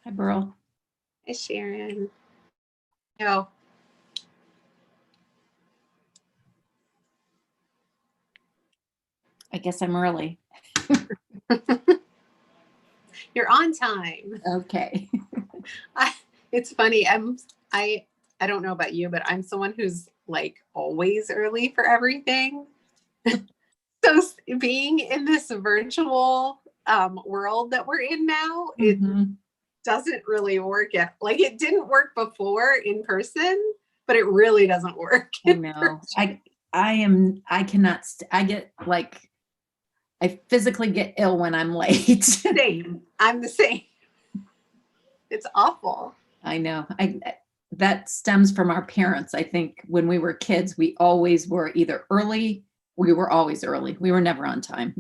Hi, Burl. Hi, Sharon. No. I guess I'm early. You're on time. Okay. It's funny. I don't know about you, but I'm someone who's like always early for everything. So being in this virtual world that we're in now, it doesn't really work yet. Like it didn't work before in person, but it really doesn't work. I know. I cannot, I get like, I physically get ill when I'm late. Same. I'm the same. It's awful. I know. That stems from our parents. I think when we were kids, we always were either early. We were always early. We were never on time.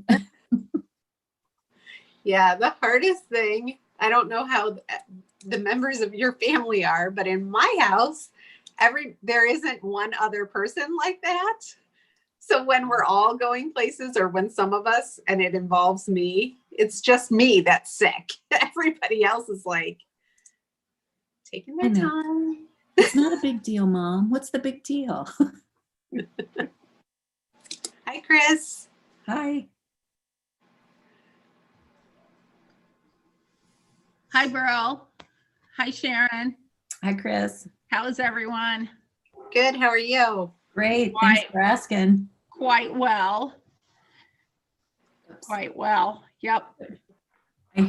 Yeah, the hardest thing, I don't know how the members of your family are, but in my house, there isn't one other person like that. So when we're all going places or when some of us, and it involves me, it's just me that's sick. Everybody else is like taking their time. It's not a big deal, Mom. What's the big deal? Hi, Chris. Hi. Hi, Burl. Hi, Sharon. Hi, Chris. How is everyone? Good. How are you? Great. Thanks for asking. Quite well. Quite well. Yep. I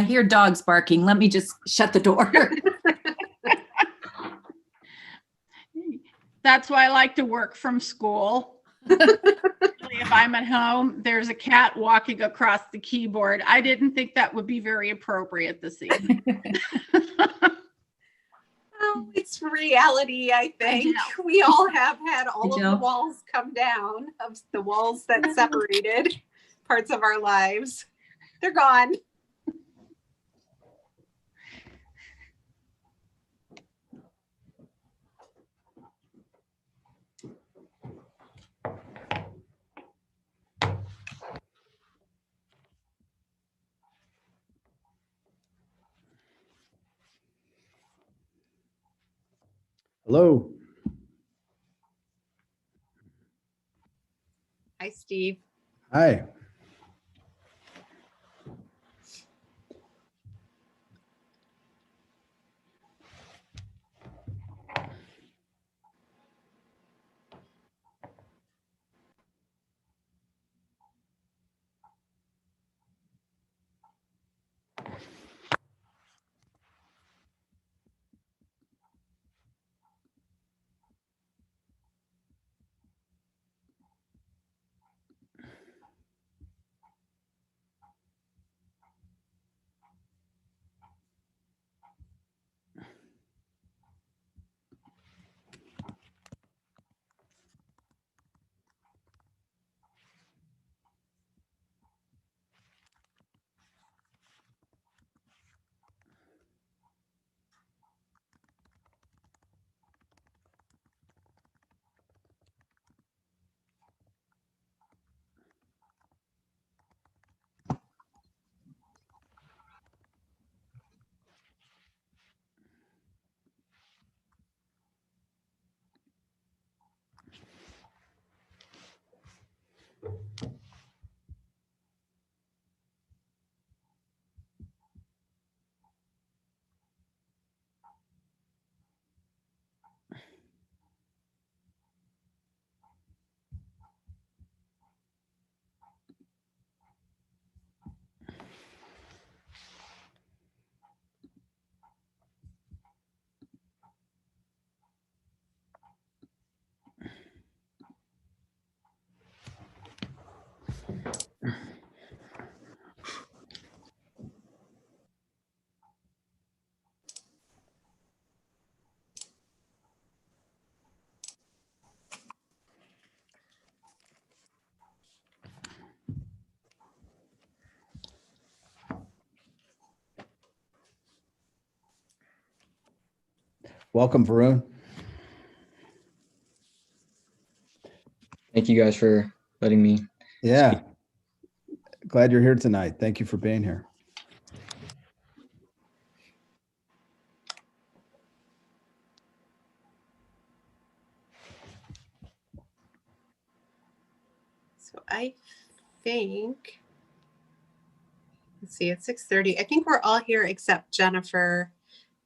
hear dogs barking. Let me just shut the door. That's why I like to work from school. If I'm at home, there's a cat walking across the keyboard. I didn't think that would be very appropriate this evening. Oh, it's reality, I think. We all have had all of the walls come down, of the walls that separated parts of our lives. They're gone. Hello. Hi, Steve. Hi. Welcome, Varun. Thank you guys for letting me. Yeah. Glad you're here tonight. Thank you for being here. So I think, let's see, it's 6:30. I think we're all here except Jennifer.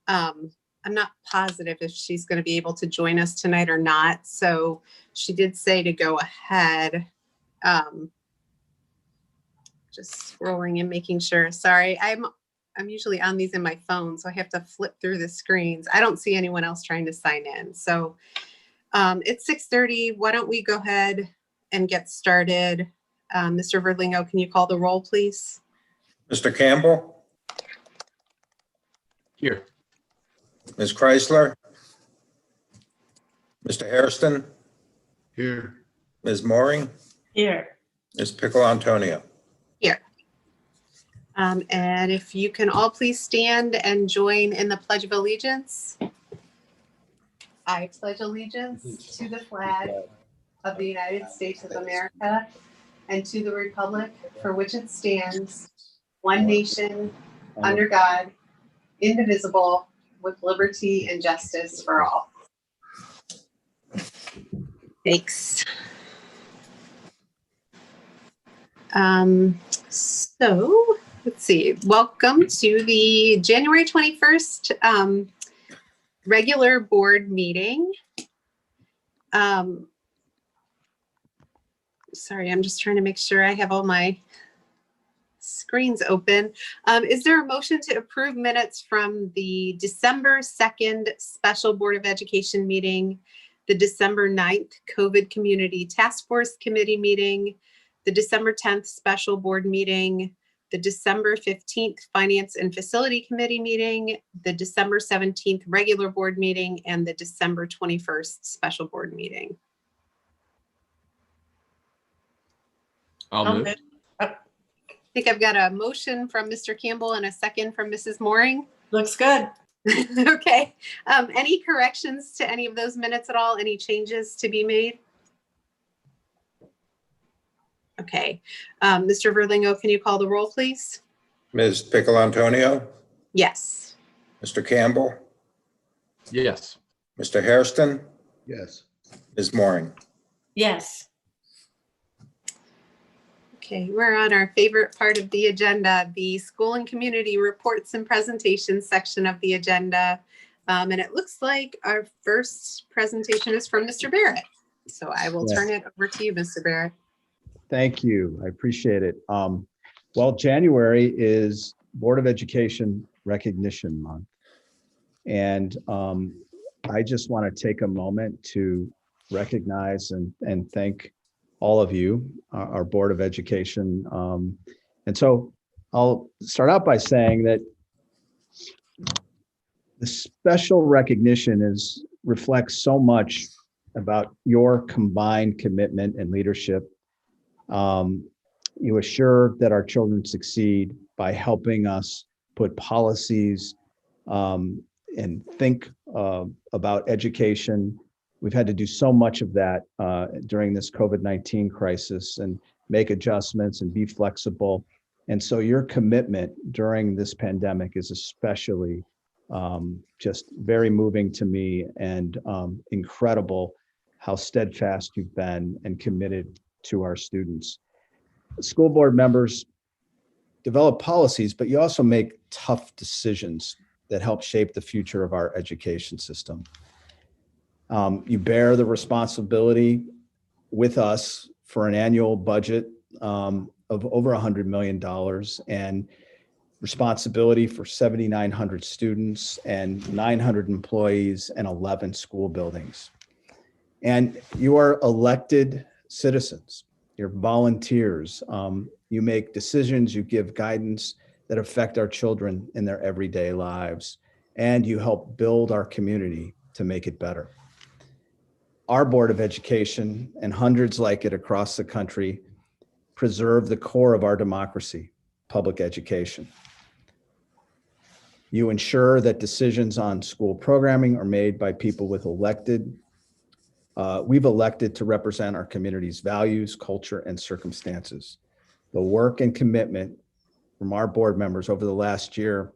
I'm not positive if she's going to be able to join us tonight or not. So she did say to go ahead. Just scrolling and making sure. Sorry, I'm usually on these in my phone, so I have to flip through the screens. I don't see anyone else trying to sign in. So it's 6:30. Why don't we go ahead and get started? Mr. Verlingo, can you call the roll, please? Mr. Campbell, Here. Ms. Chrysler, Mr. Hairston, Here. Ms. Mooring, Here. Ms. Pickle Antonio. Here. And if you can all please stand and join in the Pledge of Allegiance. I pledge allegiance to the flag of the United States of America and to the republic for which it stands, one nation, under God, indivisible, with liberty and justice for all. Thanks. So let's see. Welcome to the January 21st regular board meeting. Sorry, I'm just trying to make sure I have all my screens open. Is there a motion to approve minutes from the December 2nd special Board of Education meeting, the December 9th COVID Community Task Force Committee meeting, the December 10th special board meeting, the December 15th Finance and Facility Committee meeting, the December 17th regular board meeting, and the December 21st special board meeting? I'll move. I think I've got a motion from Mr. Campbell and a second from Mrs. Mooring. Looks good. Okay. Any corrections to any of those minutes at all? Any changes to be made? Okay. Mr. Verlingo, can you call the roll, please? Ms. Pickle Antonio, Yes. Mr. Campbell, Yes. Mr. Hairston, Yes. Ms. Mooring. Yes. Okay, we're on our favorite part of the agenda, the school and community reports and presentations section of the agenda. And it looks like our first presentation is from Mr. Barrett. So I will turn it over to you, Mr. Barrett. Thank you. I appreciate it. Well, January is Board of Education Recognition Month. And I just want to take a moment to recognize and thank all of you, our Board of Education. And so I'll start out by saying that the special recognition reflects so much about your combined commitment and leadership. You assure that our children succeed by helping us put policies and think about education. We've had to do so much of that during this COVID-19 crisis and make adjustments and be flexible. And so your commitment during this pandemic is especially just very moving to me, and incredible how steadfast you've been and committed to our students. School board members develop policies, but you also make tough decisions that help shape the future of our education system. You bear the responsibility with us for an annual budget of over $100 million and responsibility for 7,900 students and 900 employees and 11 school buildings. And you are elected citizens, you're volunteers. You make decisions, you give guidance that affect our children in their everyday lives, and you help build our community to make it better. Our Board of Education and hundreds like it across the country preserve the core of our democracy, public education. You ensure that decisions on school programming are made by people we've elected to represent our community's values, culture, and circumstances. The work and commitment from our board members over the last year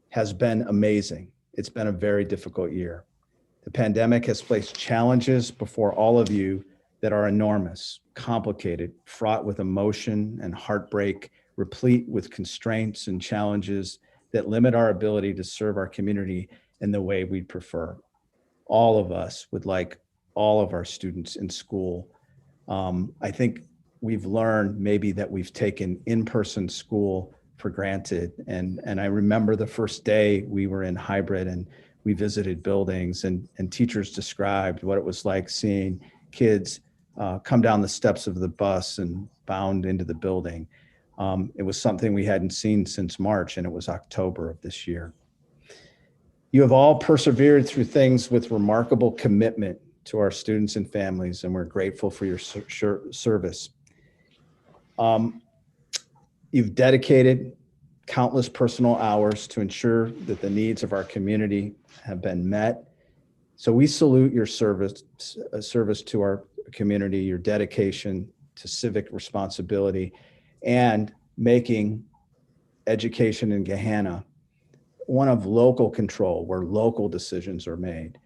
has been amazing. It's been a very difficult year. The pandemic has placed challenges before all of you that are enormous, complicated, fraught with emotion and heartbreak, replete with constraints and challenges that limit our ability to serve our community in the way we'd prefer. All of us would like all of our students in school. I think we've learned maybe that we've taken in-person school for granted. And I remember the first day we were in hybrid and we visited buildings, and teachers described what it was like seeing kids come down the steps of the bus and bound into the building. It was something we hadn't seen since March, and it was October of this year. You have all persevered through things with remarkable commitment to our students and families, and we're grateful for your service. You've dedicated countless personal hours to ensure that the needs of our community have been met. So we salute your service to our community, your dedication to civic responsibility, and making education in Gahanna one of local control, where local decisions are made.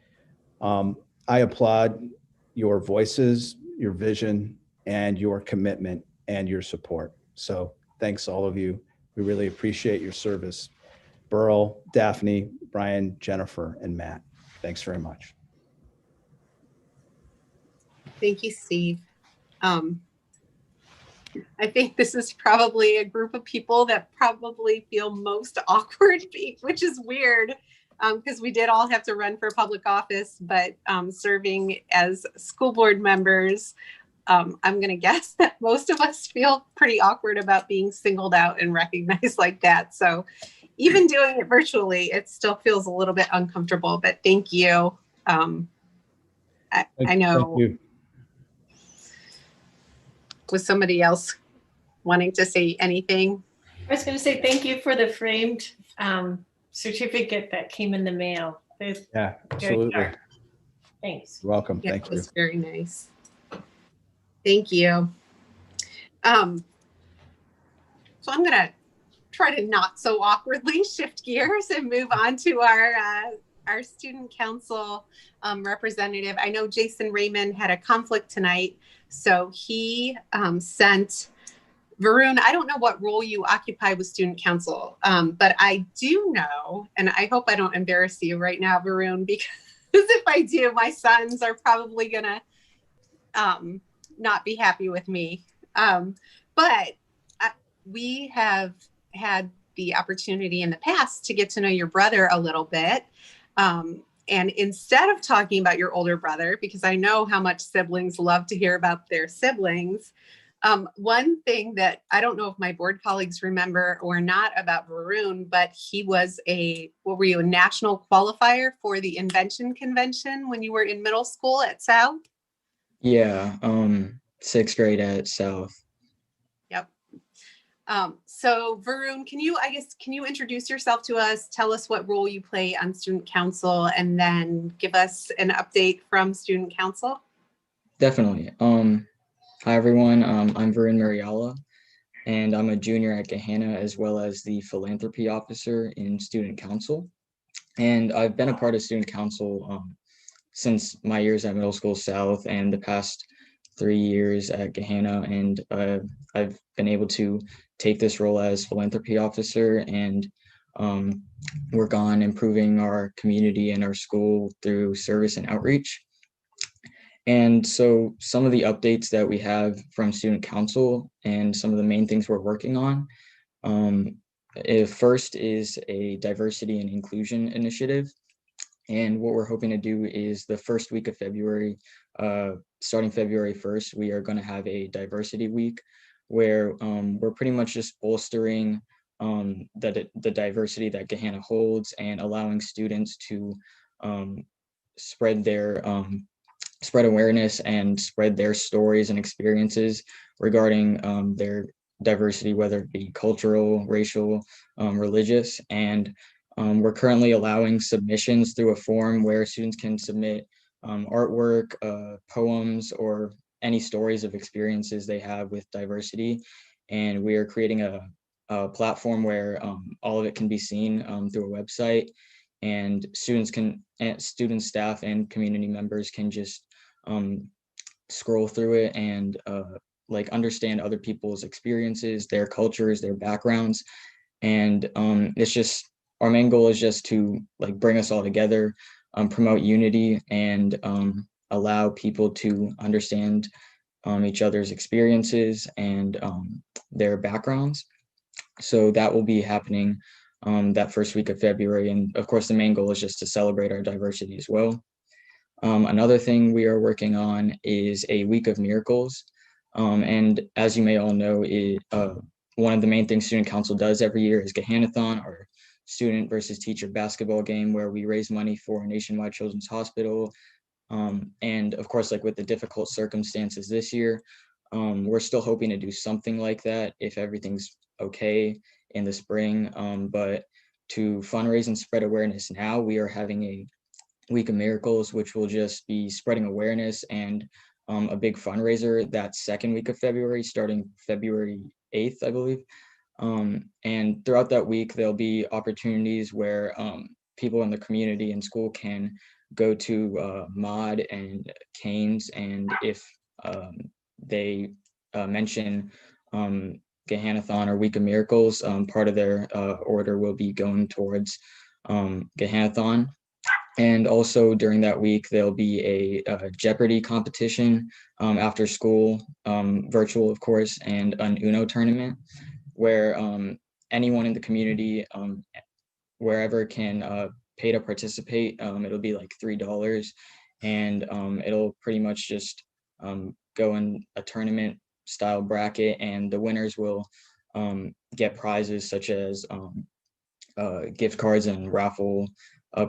I applaud your voices, your vision, and your commitment and your support. So thanks all of you. We really appreciate your service. Burl, Daphne, Brian, Jennifer, and Matt. Thanks very much. Thank you, Steve. I think this is probably a group of people that probably feel most awkward, which is weird because we did all have to run for public office, but serving as school board members, I'm going to guess that most of us feel pretty awkward about being singled out and recognized like that. So even doing it virtually, it still feels a little bit uncomfortable, but thank you. I know. Thank you. Was somebody else wanting to say anything? I was going to say thank you for the framed certificate that came in the mail. It's Yeah, very absolutely. sharp. Thanks. You're welcome. Yeah, Thank it you. was very nice. Thank you. So I'm going to try to not so awkwardly shift gears and move on to our student council representative. I know Jason Raymond had a conflict tonight, so he sent Varun. I don't know what role you occupy with student council, but I do know, and I hope I don't embarrass you right now, Varun, because if I do, my sons are probably gonna not be happy with me. But we have had the opportunity in the past to get to know your brother a little bit. And instead of talking about your older brother, because I know how much siblings love to hear about their siblings, one thing that I don't know if my board colleagues remember or not about Varun, but he was a national qualifier for the invention convention when you were in middle school at South? Yeah, sixth grade at South. Yep. So Varun, can you introduce yourself to us, tell us what role you play on student council, and then give us an update from student council? Definitely. Hi everyone, I'm Varun Mariala, and I'm a junior at Gahanna as well as the philanthropy officer in student council. And I've been a part of student council since my years at Middle School South and the past 3 years at Gahanna, and I've been able to take this role as philanthropy officer and work on improving our community and our school through service and outreach. And so some of the updates that we have from student council and some of the main things we're working on, first is a diversity and inclusion initiative. And what we're hoping to do is the first week of February, starting February 1st, we are going to have a diversity week where we're pretty much just bolstering the diversity that Gahanna holds and allowing students to spread awareness and spread their stories and experiences regarding their diversity, whether it be cultural, racial, religious. And we're currently allowing submissions through a form where students can submit artwork, poems, or any stories of experiences they have with diversity. And we are creating a platform where all of it can be seen through a website, and students, staff, and community members can just scroll through it and like understand other people's experiences, their cultures, their backgrounds. And it's just, our main goal is just to like bring us all together, promote unity, and allow people to understand each other's experiences and their backgrounds. So that will be happening that first week of February. And of course, the main goal is just to celebrate our diversity as well. Another thing we are working on is a week of miracles. And as you may all know, one of the main things Student Council does every year is Gahanathon, our student versus teacher basketball game, where we raise money for Nationwide Children's Hospital. And of course, like with the difficult circumstances this year, we're still hoping to do something like that if everything's okay in the spring. But to fundraise and spread awareness now, we are having a Week of Miracles, which will just be spreading awareness and a big fundraiser that second week of February, starting February 8th, I believe. And throughout that week, there'll be opportunities where people in the community and school can go to Mod and Canes, and if they mention Gahanathon or Week of Miracles, part of their order will be going towards Gahanathon. And also during that week, there'll be a Jeopardy competition after school, virtual, of course, and an Uno tournament where anyone in the community, wherever can pay to participate. It'll be like $3, and it'll pretty much just go in a tournament style bracket, and the winners will get prizes such as gift cards and raffle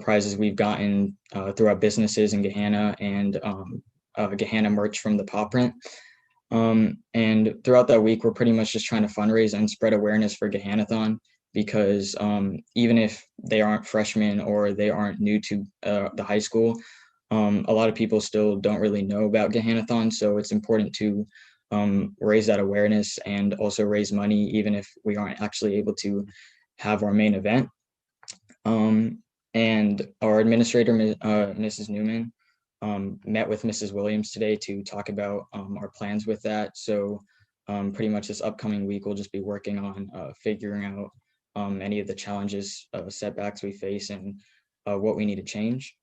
prizes we've gotten through our businesses in Gahanna, and Gahanna merch from the paw print. And throughout that week, we're pretty much just trying to fundraise and spread awareness for Gahanathon, because even if they aren't freshmen or they aren't new to the high school, a lot of people still don't really know about Gahanathon. So it's important to raise that awareness and also raise money, even if we aren't actually able to have our main event. And our administrator, Mrs. Newman, met with Mrs. Williams today to talk about our plans with that. So pretty much this upcoming week, we'll just be working on figuring out any of the challenges, setbacks we face, and what we need to change.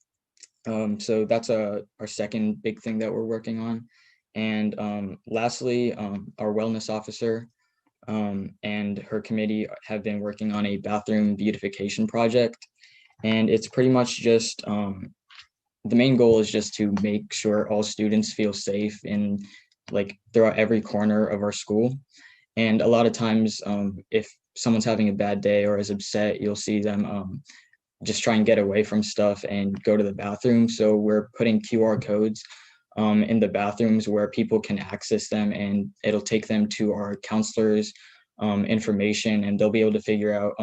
So that's our second big thing that we're working on. And lastly, our wellness officer and her committee have been working on a bathroom beautification project. And it's pretty much just, the main goal is just to make sure all students feel safe in like throughout every corner of our school. And a lot of times, if someone's having a bad day or is upset, you'll see them just try and get away from stuff and go to the bathroom. So we're putting QR codes in the bathrooms where people can access them, and it'll take them to our counselors' information, and they'll be able to figure out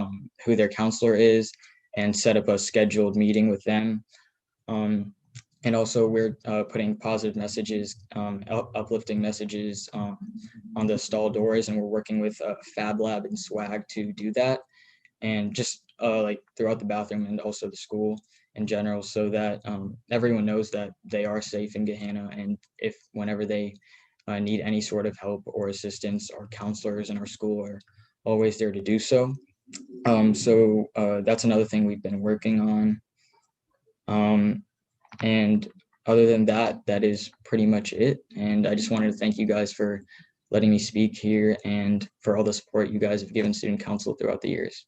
who their counselor is and set up a scheduled meeting with them. And also we're putting positive messages, uplifting messages on the stall doors, and we're working with Fab Lab and Swag to do that, and just like throughout the bathroom and also the school in general, so that everyone knows that they are safe in Gahanna, and if whenever they need any sort of help or assistance, our counselors in our school are always there to do so. So that's another thing we've been working on. And other than that, that is pretty much it. And I just wanted to thank you guys for letting me speak here and for all the support you guys have given Student Council throughout the years.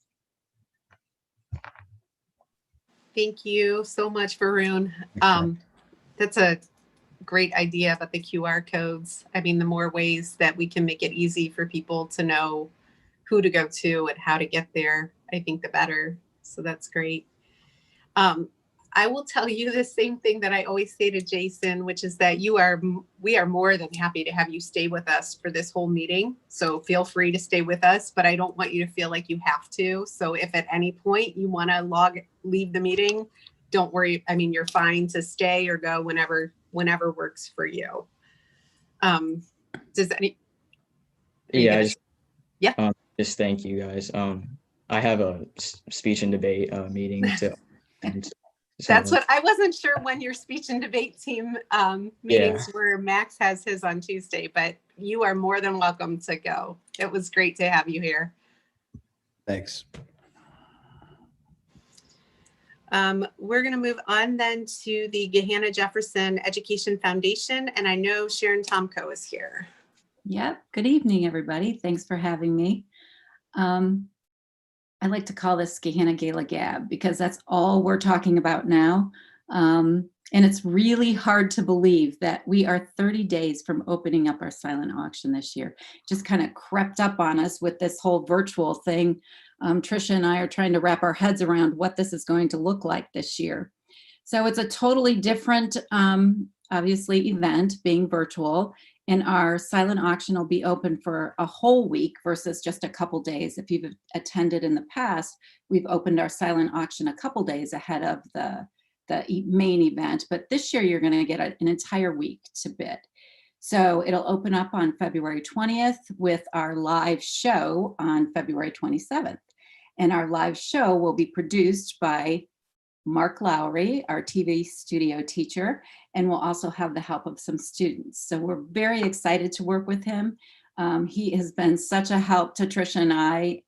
Thank you so much, Varun. That's a great idea about the QR codes. I mean, the more ways that we can make it easy for people to know who to go to and how to get there, I think the better. So that's great. I will tell you the same thing that I always say to Jason, which is that we are more than happy to have you stay with us for this whole meeting. So feel free to stay with us, but I don't want you to feel like you have to. So if at any point you want to leave the meeting, don't worry. I mean, you're fine to stay or go whenever works for you. Does any? Yeah, Just thank you guys. I have a speech and debate meeting to, and That's So, what I wasn't sure when your speech and debate team meetings were. Max has his on Tuesday, but you are more than welcome to go. It was great to have you here. Thanks. We're going to move on then to the Gahanna Jefferson Education Foundation, and I know Sharon Tomko is here. Yep. Good evening, everybody. Thanks for having me. I like to call this Gahanna Gala Gab because that's all we're talking about now. And it's really hard to believe that we are 30 days from opening up our silent auction this year. Just kind of crept up on us with this whole virtual thing. Trisha and I are trying to wrap our heads around what this is going to look like this year. So it's a totally different, obviously, event being virtual. And our silent auction will be open for a whole week versus just a couple days. If you've attended in the past, we've opened our silent auction a couple days ahead of the main event. But this year, you're going to get an entire week to bid. So it'll open up on February 20th with our live show on February 27th. And our live show will be produced by Mark Lowry, our TV studio teacher, and we'll also have the help of some students. So we're very excited to work with him. He has been such a help to Trisha and I.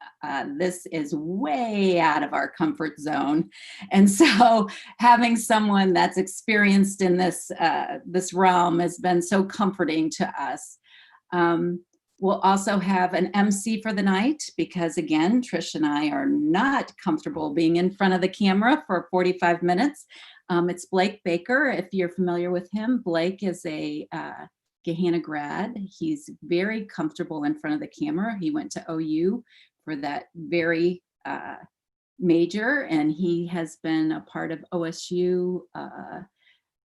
This is way out of our comfort zone. And so having someone that's experienced in this realm has been so comforting to us. We'll also have an MC for the night because, again, Trish and I are not comfortable being in front of the camera for 45 minutes. It's Blake Baker, if you're familiar with him. Blake is a Gahanna grad. He's very comfortable in front of the camera. He went to OU for that very major, and he has been a part of OSU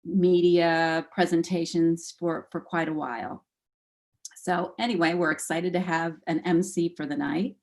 media presentations for quite a while. So anyway, we're excited to have an MC for the night.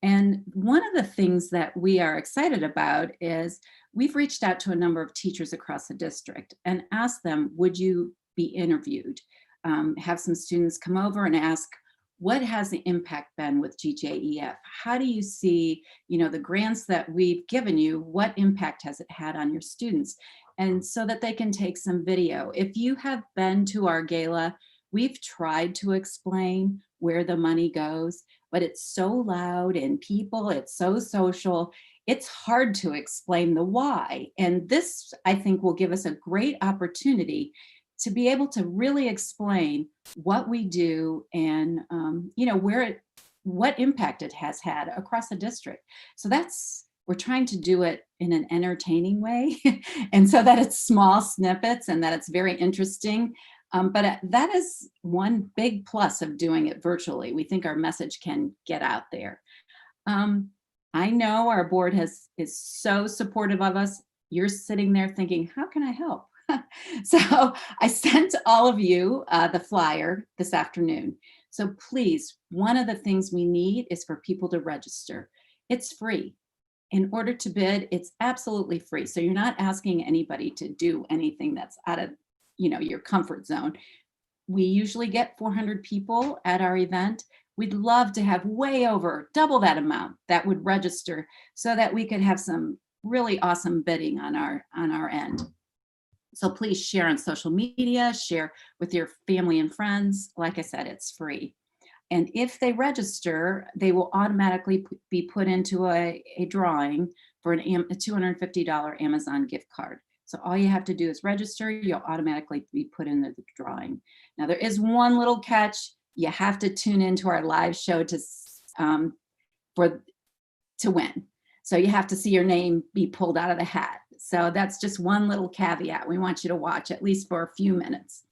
And one of the things that we are excited about is we've reached out to a number of teachers across the district and asked them, would you be interviewed? Have some students come over and ask, what has the impact been with GJEF? How do you see, the grants that we've given you, what impact has it had on your students? And so that they can take some video. If you have been to our gala, we've tried to explain where the money goes, but it's so loud and it's so social. It's hard to explain the why. And this, I think, will give us a great opportunity to be able to really explain what we do and, what impact it has had across the district. So we're trying to do it in an entertaining way. And so that it's small snippets and that it's very interesting. But that is one big plus of doing it virtually. We think our message can get out there. I know our board is so supportive of us. You're sitting there thinking, how can I help? So I sent all of you the flyer this afternoon. So please, one of the things we need is for people to register. It's free. In order to bid, it's absolutely free. So you're not asking anybody to do anything that's out of your comfort zone. We usually get 400 people at our event. We'd love to have way over double that amount that would register so that we could have some really awesome bidding on our end. So please share on social media, share with your family and friends. Like I said, it's free. And if they register, they will automatically be put into a drawing for a $250 Amazon gift card. So all you have to do is register, you'll automatically be put in the drawing. Now there is one little catch. You have to tune into our live show to win. So you have to see your name be pulled out of the hat. So that's just one little caveat. We want you to watch at least for a few minutes.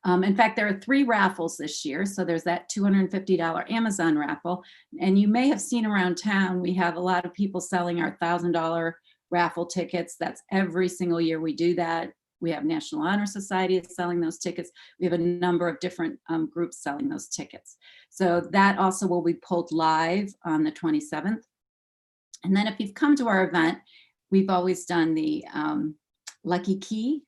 In fact, there are 3 raffles this year. So there's that $250 Amazon raffle. And you may have seen around town, we have a lot of people selling our $1,000 raffle tickets. That's every single year we do that. We have National Honor Society selling those tickets. We have a number of different groups selling those tickets. So that also will be pulled live on the 27th. And then if you've come to our event, we've always done the Lucky Key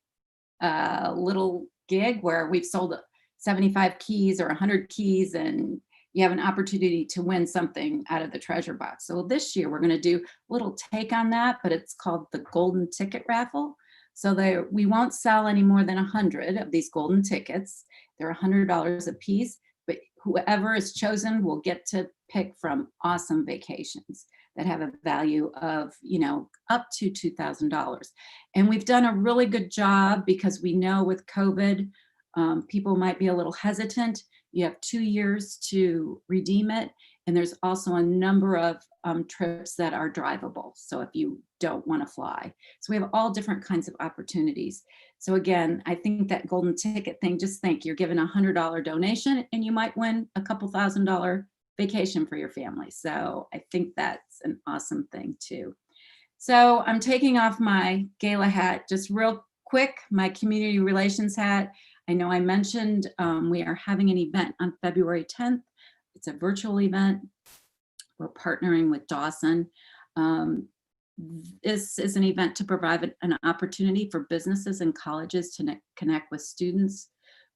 little gig where we've sold 75 keys or 100 keys and you have an opportunity to win something out of the treasure box. So this year we're going to do a little take on that, but it's called the Golden Ticket Raffle. So we won't sell any more than 100 of these golden tickets. They're $100 a piece, but whoever is chosen will get to pick from awesome vacations that have a value of, up to $2,000. And we've done a really good job because we know with COVID, people might be a little hesitant. You have 2 years to redeem it. And there's also a number of trips that are drivable. So if you don't want to fly. So we have all different kinds of opportunities. So again, I think that golden ticket thing, just think you're given a $100 donation and you might win a couple $1,000 vacation for your family. So I think that's an awesome thing too. So I'm taking off my gala hat just real quick, my community relations hat. I know I mentioned we are having an event on February 10th. It's a virtual event. We're partnering with Dawson. This is an event to provide an opportunity for businesses and colleges to connect with students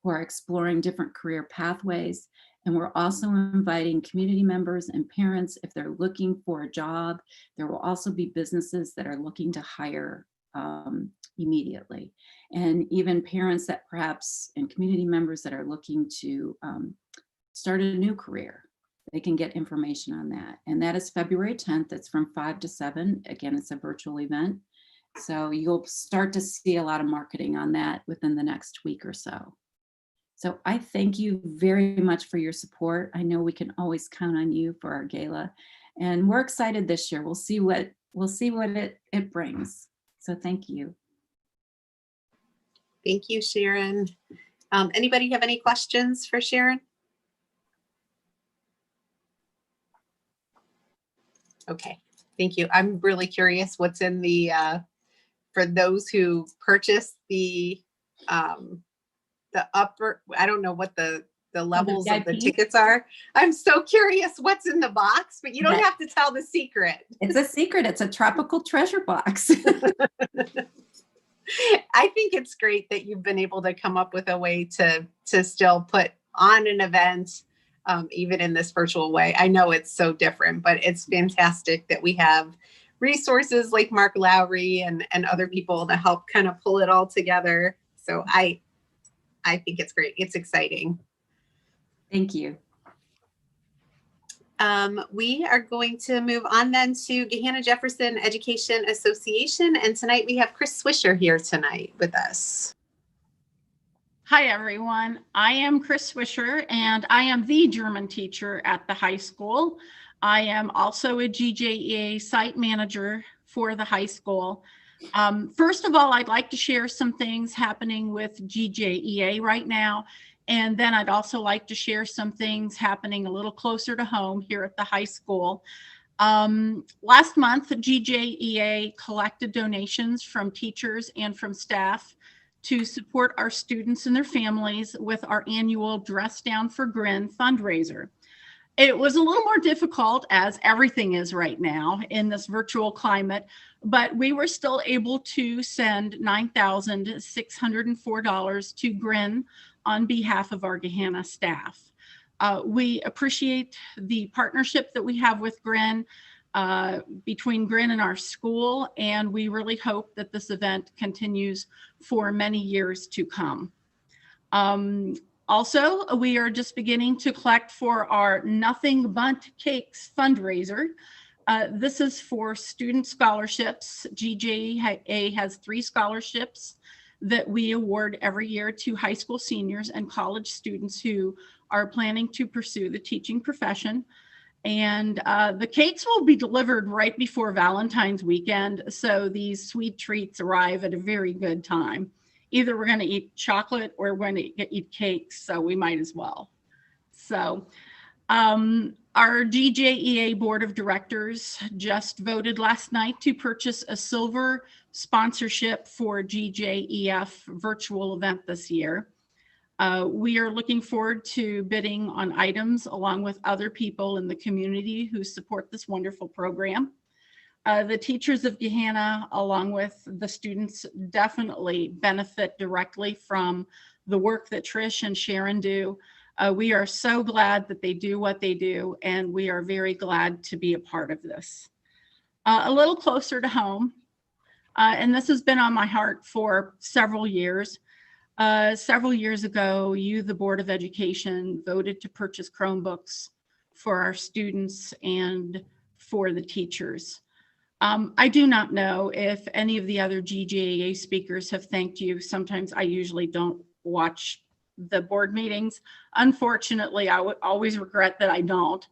who are exploring different career pathways. And we're also inviting community members and parents if they're looking for a job. There will also be businesses that are looking to hire immediately. And even parents that perhaps, and community members that are looking to start a new career. They can get information on that. And that is February 10th. It's from 5 to 7. Again, it's a virtual event. So you'll start to see a lot of marketing on that within the next week or so. So I thank you very much for your support. I know we can always count on you for our gala. And we're excited this year. We'll see what it brings. So thank you. Thank you, Sharon. Anybody have any questions for Sharon? Okay, thank you. I'm really curious what's in the, for those who purchased the upper, I don't know what the levels of the VIP? tickets are. I'm so curious what's in the box, but you don't have to tell the secret. It's a secret. It's a tropical treasure box. I think it's great that you've been able to come up with a way to still put on an event, even in this virtual way. I know it's so different, but it's fantastic that we have resources like Mark Lowry and other people to help kind of pull it all together. So I think it's great. It's exciting. Thank you. We are going to move on then to Gahanna Jefferson Education Association. And tonight we have Chris Swisher here tonight with us. Hi, everyone. I am Chris Swisher, and I am the German teacher at the high school. I am also a GJEA site manager for the high school. First of all, I'd like to share some things happening with GJEA right now. And then I'd also like to share some things happening a little closer to home here at the high school. Last month, GJEA collected donations from teachers and from staff to support our students and their families with our annual Dress Down for Grin fundraiser. It was a little more difficult, as everything is right now in this virtual climate, but we were still able to send $9,604 to Grin on behalf of our Gahanna staff. We appreciate the partnership that we have with Grin, between Grin and our school, and we really hope that this event continues for many years to come. Also, we are just beginning to collect for our Nothing But Cakes fundraiser. This is for student scholarships. GJEA has 3 scholarships that we award every year to high school seniors and college students who are planning to pursue the teaching profession. And the cakes will be delivered right before Valentine's weekend. So these sweet treats arrive at a very good time. Either we're going to eat chocolate or we're going to eat cakes. So we might as well. So our GJEA Board of Directors just voted last night to purchase a silver sponsorship for GJEF virtual event this year. We are looking forward to bidding on items along with other people in the community who support this wonderful program. The teachers of Gahanna, along with the students, definitely benefit directly from the work that Trish and Sharon do. We are so glad that they do what they do, and we are very glad to be a part of this. A little closer to home, And this has been on my heart for several years. Several years ago, you, the Board of Education, voted to purchase Chromebooks for our students and for the teachers. I do not know if any of the other GJA speakers have thanked you. Sometimes I usually don't watch the board meetings. Unfortunately, I would always regret that I don't.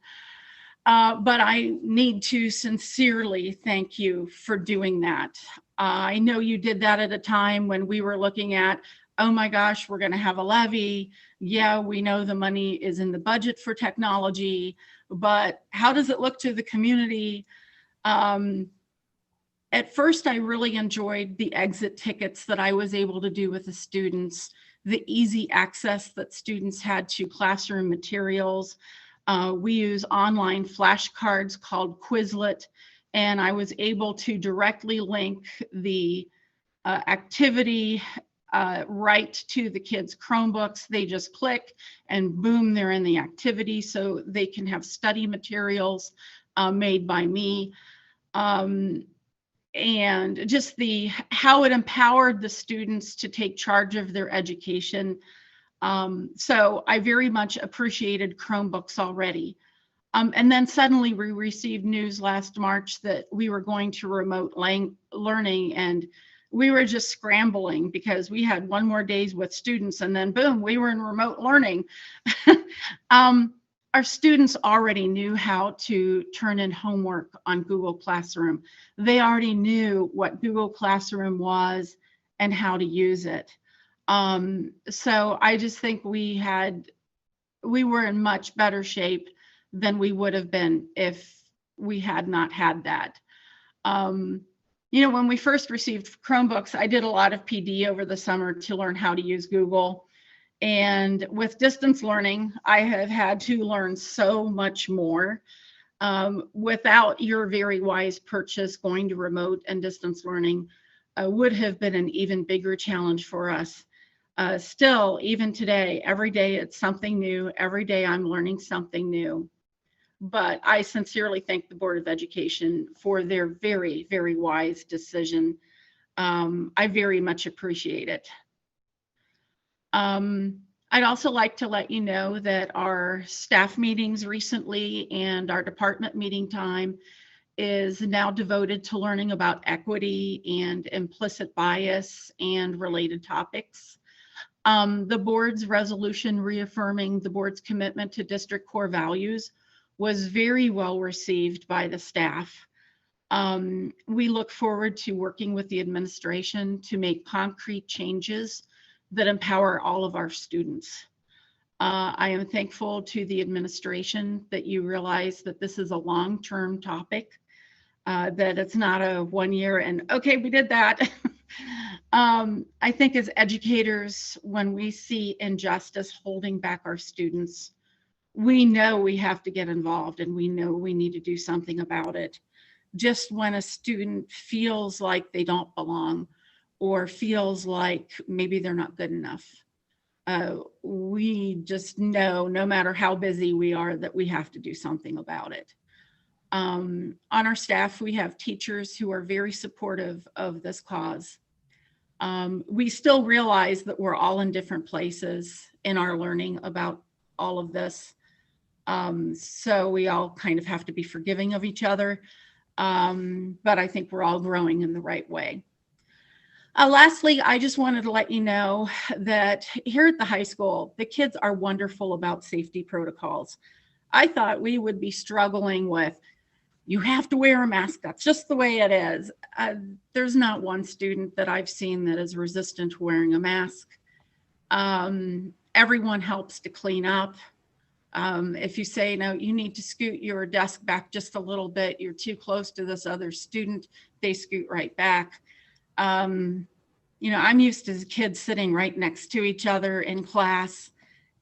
But I need to sincerely thank you for doing that. I know you did that at a time when we were looking at, oh my gosh, we're going to have a levy. Yeah, we know the money is in the budget for technology, but how does it look to the community? At first, I really enjoyed the exit tickets that I was able to do with the students, the easy access that students had to classroom materials. We use online flashcards called Quizlet, and I was able to directly link the activity right to the kids' Chromebooks. They just click and boom, they're in the activity, so they can have study materials made by me. And just how it empowered the students to take charge of their education. So I very much appreciated Chromebooks already. And then suddenly we received news last March that we were going to remote learning, and we were just scrambling because we had one more days with students, and then boom, we were in remote learning. Our students already knew how to turn in homework on Google Classroom. They already knew what Google Classroom was and how to use it. So I just think we were in much better shape than we would have been if we had not had that. You know, when we first received Chromebooks, I did a lot of PD over the summer to learn how to use Google. And with distance learning, I have had to learn so much more. Without your very wise purchase, going to remote and distance learning would have been an even bigger challenge for us. Still, even today, every day it's something new. Every day I'm learning something new. But I sincerely thank the Board of Education for their very, very wise decision. I very much appreciate it. I'd also like to let you know that our staff meetings recently and our department meeting time is now devoted to learning about equity and implicit bias and related topics. The board's resolution reaffirming the board's commitment to district core values was very well received by the staff. We look forward to working with the administration to make concrete changes that empower all of our students. I am thankful to the administration that you realize that this is a long-term topic, that it's not a 1 year and okay, we did that. I think as educators, when we see injustice holding back our students, we know we have to get involved and we know we need to do something about it. Just when a student feels like they don't belong or feels like maybe they're not good enough, we just know, no matter how busy we are, that we have to do something about it. On our staff, we have teachers who are very supportive of this cause. We still realize that we're all in different places in our learning about all of this. So we all kind of have to be forgiving of each other. But I think we're all growing in the right way. Lastly, I just wanted to let you know that here at the high school, the kids are wonderful about safety protocols. I thought we would be struggling with, you have to wear a mask, that's just the way it is. There's not one student that I've seen that is resistant to wearing a mask. Everyone helps to clean up. If you say, no, you need to scoot your desk back just a little bit, you're too close to this other student, they scoot right back. You know, I'm used to kids sitting right next to each other in class,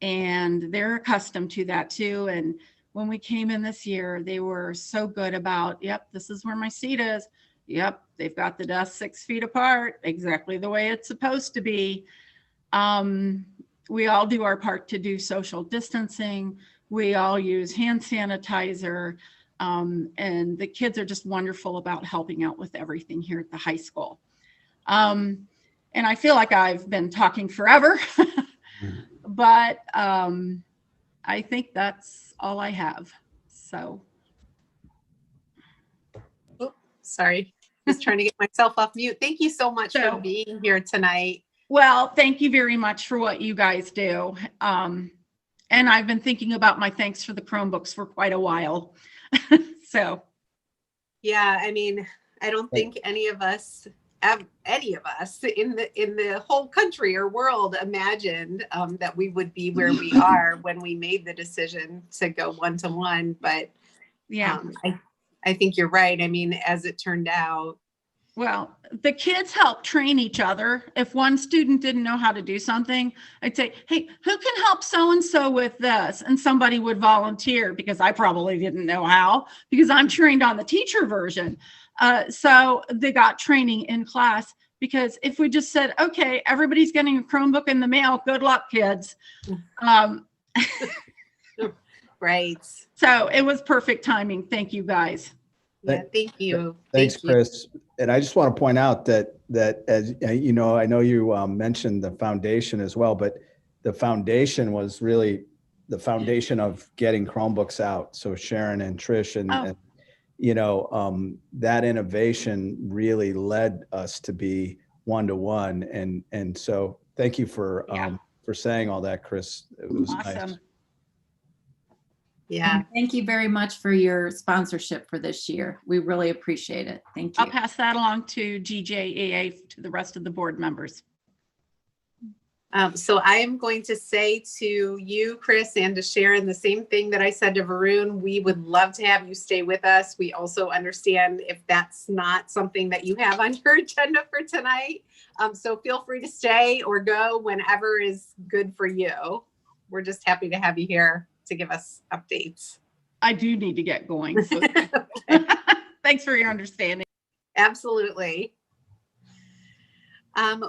and they're accustomed to that too. And when we came in this year, they were so good about, yep, this is where my seat is. Yep, they've got the desks 6 feet apart, exactly the way it's supposed to be. We all do our part to do social distancing. We all use hand sanitizer, and the kids are just wonderful about helping out with everything here at the high school. And I feel like I've been talking forever, but I think that's all I have. So. Oh, sorry. Just trying to get myself off mute. Thank you so much for being here tonight. Well, thank you very much for what you guys do. And I've been thinking about my thanks for the Chromebooks for quite a while. So. Yeah, I mean, I don't think any of us in the whole country or world imagined that we would be where we are when we made the decision to go one-to-one. But yeah, I think you're right. I mean, as it turned out. Well, the kids help train each other. If one student didn't know how to do something, I'd say, hey, who can help so-and-so with this? And somebody would volunteer because I probably didn't know how, because I'm trained on the teacher version. So they got training in class, because if we just said, okay, everybody's getting a Chromebook in the mail, good luck, kids. Right. So it was perfect timing. Thank you, guys. Yeah, thank you. Thanks, Thank you. Chris. And I just want to point out that as you know, I know you mentioned the foundation as well, but the foundation was really the foundation of getting Chromebooks out. So Sharon and Trish and you know, that innovation really led us to be one-to-one. And so thank you for saying all that, Chris. It was awesome. nice. Yeah. And thank you very much for your sponsorship for this year. We really appreciate it. Thank you. I'll pass that along to GJAA, to the rest of the board members. So I am going to say to you, Chris, and to Sharon, the same thing that I said to Varun. We would love to have you stay with us. We also understand if that's not something that you have on your agenda for tonight. So feel free to stay or go whenever is good for you. We're just happy to have you here to give us updates. I do need to get going. So thanks for your understanding. Absolutely.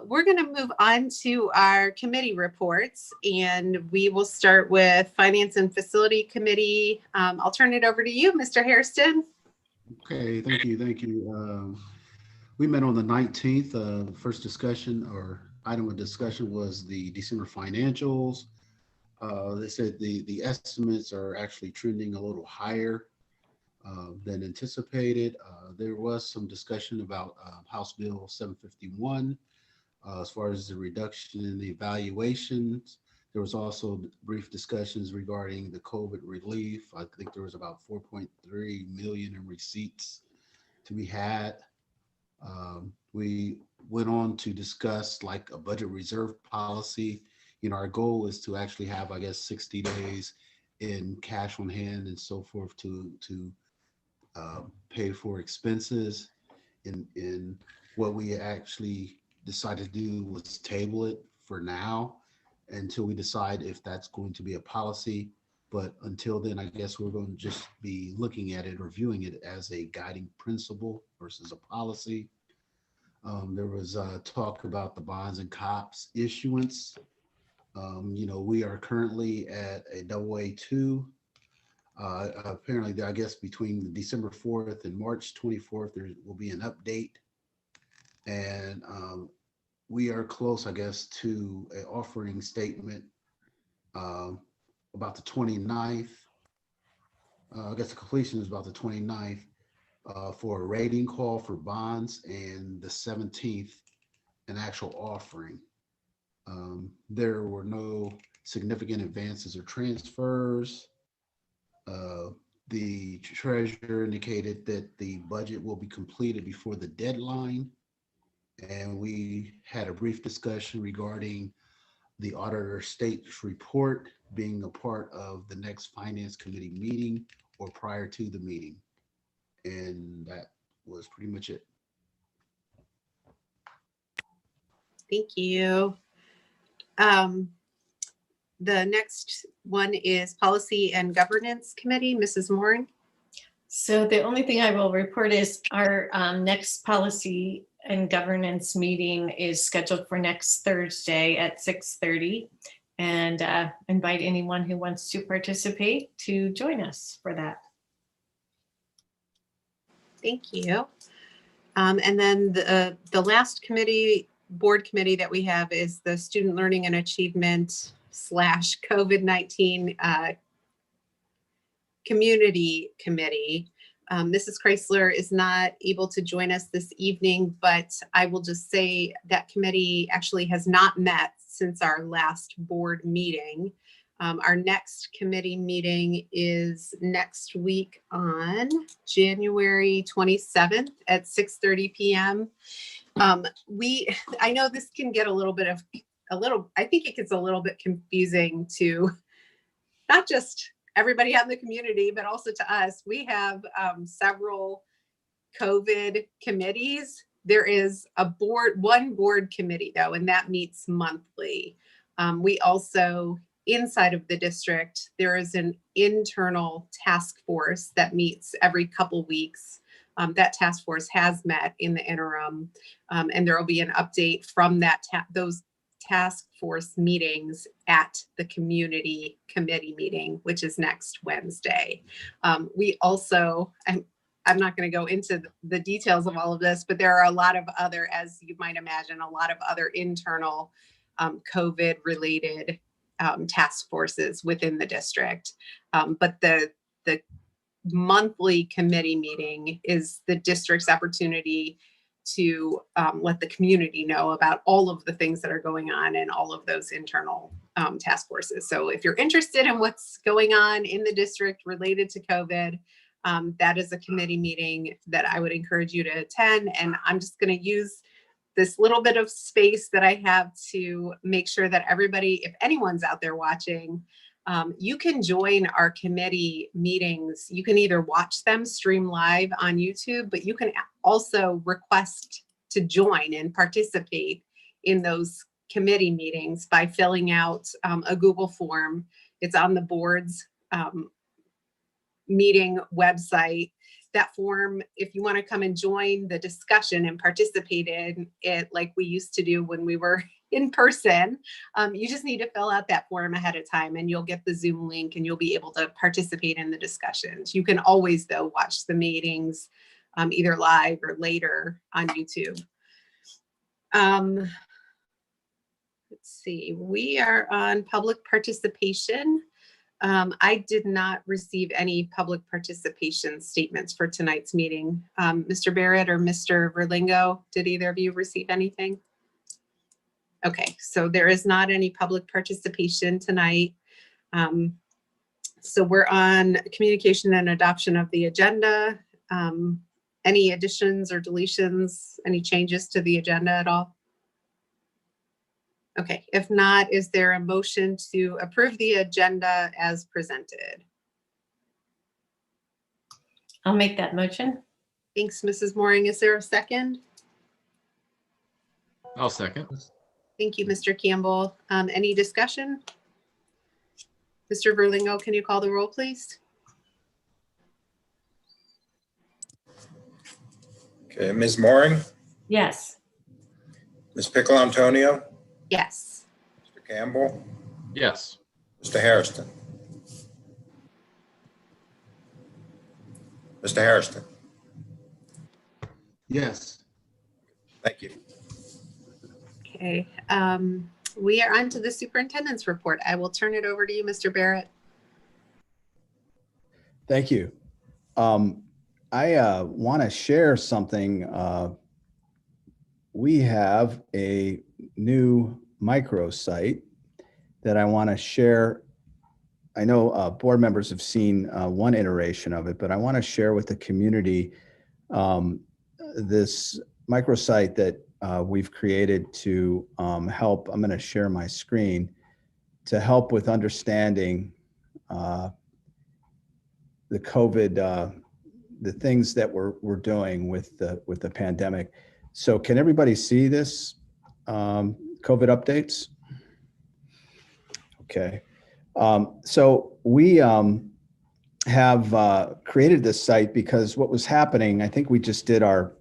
We're going to move on to our committee reports, and we will start with Finance and Facility Committee. I'll turn it over to you, Mr. Hairston. Okay, thank you. Thank you. We met on the 19th. The first discussion or item of discussion was the December financials. They said the estimates are actually trending a little higher than anticipated. There was some discussion about House Bill 751 as far as the reduction in the evaluations. There was also brief discussions regarding the COVID relief. I think there was about 4.3 million in receipts to be had. We went on to discuss like a budget reserve policy. You know, our goal is to actually have, I guess, 60 days in cash on hand and so forth to pay for expenses. In what we actually decided to do was table it for now until we decide if that's going to be a policy. But until then, I guess we're going to just be looking at it or viewing it as a guiding principle versus a policy. There was talk about the bonds and COPS issuance. You know, we are currently at a AA2. Apparently, I guess between December 4th and March 24th, there will be an update. And we are close, I guess, to an offering statement about the 29th. I guess the completion is about the 29th for a rating call for bonds, and the 17th, an actual offering. There were no significant advances or transfers. The treasurer indicated that the budget will be completed before the deadline. And we had a brief discussion regarding the auditor state's report being a part of the next finance committee meeting or prior to the meeting. And that was pretty much it. Thank you. The next one is Policy and Governance Committee, Mrs. Moore. So the only thing I will report is our next Policy and Governance meeting is scheduled for next Thursday at 6:30, and invite anyone who wants to participate to join us for that. Thank you. And then the last board committee that we have is the Student Learning and Achievement / COVID-19 Community Committee. Mrs. Chrysler is not able to join us this evening, but I will just say that committee actually has not met since our last board meeting. Our next committee meeting is next week on January 27th at 6:30 p.m. I know this can get I think it gets a little bit confusing to not just everybody out in the community, but also to us. We have several COVID committees. There is one board committee though, and that meets monthly. We also, inside of the district, there is an internal task force that meets every couple weeks. That task force has met in the interim, and there will be an update from those task force meetings at the community committee meeting, which is next Wednesday. We also, I'm not going to go into the details of all of this, but there are a lot of other, as you might imagine, a lot of other internal COVID related task forces within the district. But the monthly committee meeting is the district's opportunity to let the community know about all of the things that are going on in all of those internal task forces. So if you're interested in what's going on in the district related to COVID, that is a committee meeting that I would encourage you to attend. And I'm just going to use this little bit of space that I have to make sure that everybody, if anyone's out there watching, you can join our committee meetings. You can either watch them stream live on YouTube, but you can also request to join and participate in those committee meetings by filling out a Google form. It's on the board's meeting website. That form, if you want to come and join the discussion and participate in it like we used to do when we were in person, you just need to fill out that form ahead of time and you'll get the Zoom link and you'll be able to participate in the discussions. You can always, though, watch the meetings either live or later on YouTube. Let's see, we are on public participation. I did not receive any public participation statements for tonight's meeting. Mr. Barrett or Mr. Verlingo, did either of you receive anything? Okay, so there is not any public participation tonight. So we're on communication and adoption of the agenda. Any additions or deletions, any changes to the agenda at all? Okay, if not, is there a motion to approve the agenda as presented? I'll make that motion. Thanks, Mrs. Mooring. Is there a second? I'll second. Thank you, Mr. Campbell. Any discussion? Mr. Verlingo, can you call the roll, please? Okay, Ms. Mooring, Yes. Ms. Pickle Antonio, Yes. Mr. Campbell, Yes. Mr. Hairston. Mr. Hairston, Yes. thank you. Okay, we are on to the superintendent's report. I will turn it over to you, Mr. Barrett. Thank you. I want to share something. We have a new microsite that I want to share. I know board members have seen one iteration of it, but I want to share with the community this microsite that we've created to help. I'm going to share my screen to help with understanding the COVID, the things that we're doing with the pandemic. So can everybody see this COVID updates? Okay. So we have created this site because what was happening, I think we just did our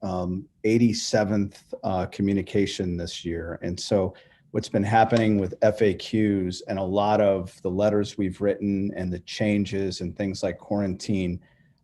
87th communication this year. And so what's been happening with FAQs and a lot of the letters we've written and the changes and things like quarantine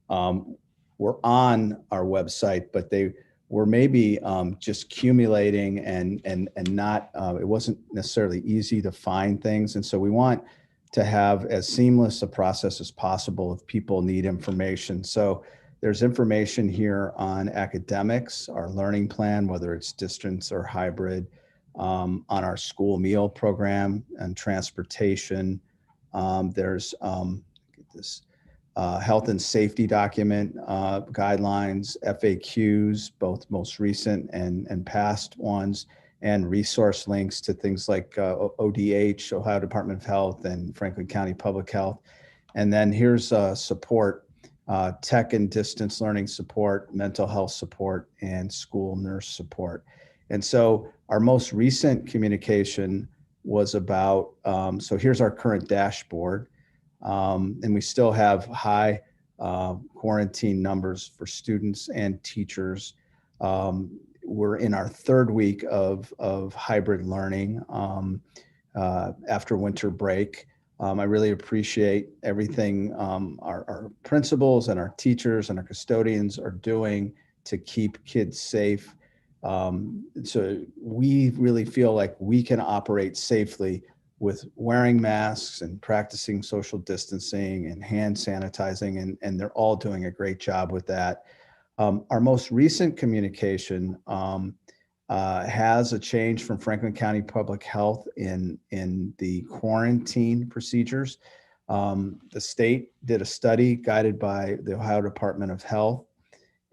were on our website, but they were maybe just accumulating and not, it wasn't necessarily easy to find things. And so we want to have as seamless a process as possible if people need information. So there's information here on academics, our learning plan, whether it's distance or hybrid, on our school meal program and transportation. There's this health and safety document, guidelines, FAQs, both most recent and past ones, and resource links to things like ODH, Ohio Department of Health, and Franklin County Public Health. And then here's support, tech and distance learning support, mental health support, and school nurse support. And so our most recent communication was about, so here's our current dashboard. And we still have high quarantine numbers for students and teachers. We're in our third week of hybrid learning after winter break. I really appreciate everything our principals and our teachers and our custodians are doing to keep kids safe. So we really feel like we can operate safely with wearing masks and practicing social distancing and hand sanitizing, and they're all doing a great job with that. Our most recent communication has a change from Franklin County Public Health in the quarantine procedures. The state did a study guided by the Ohio Department of Health.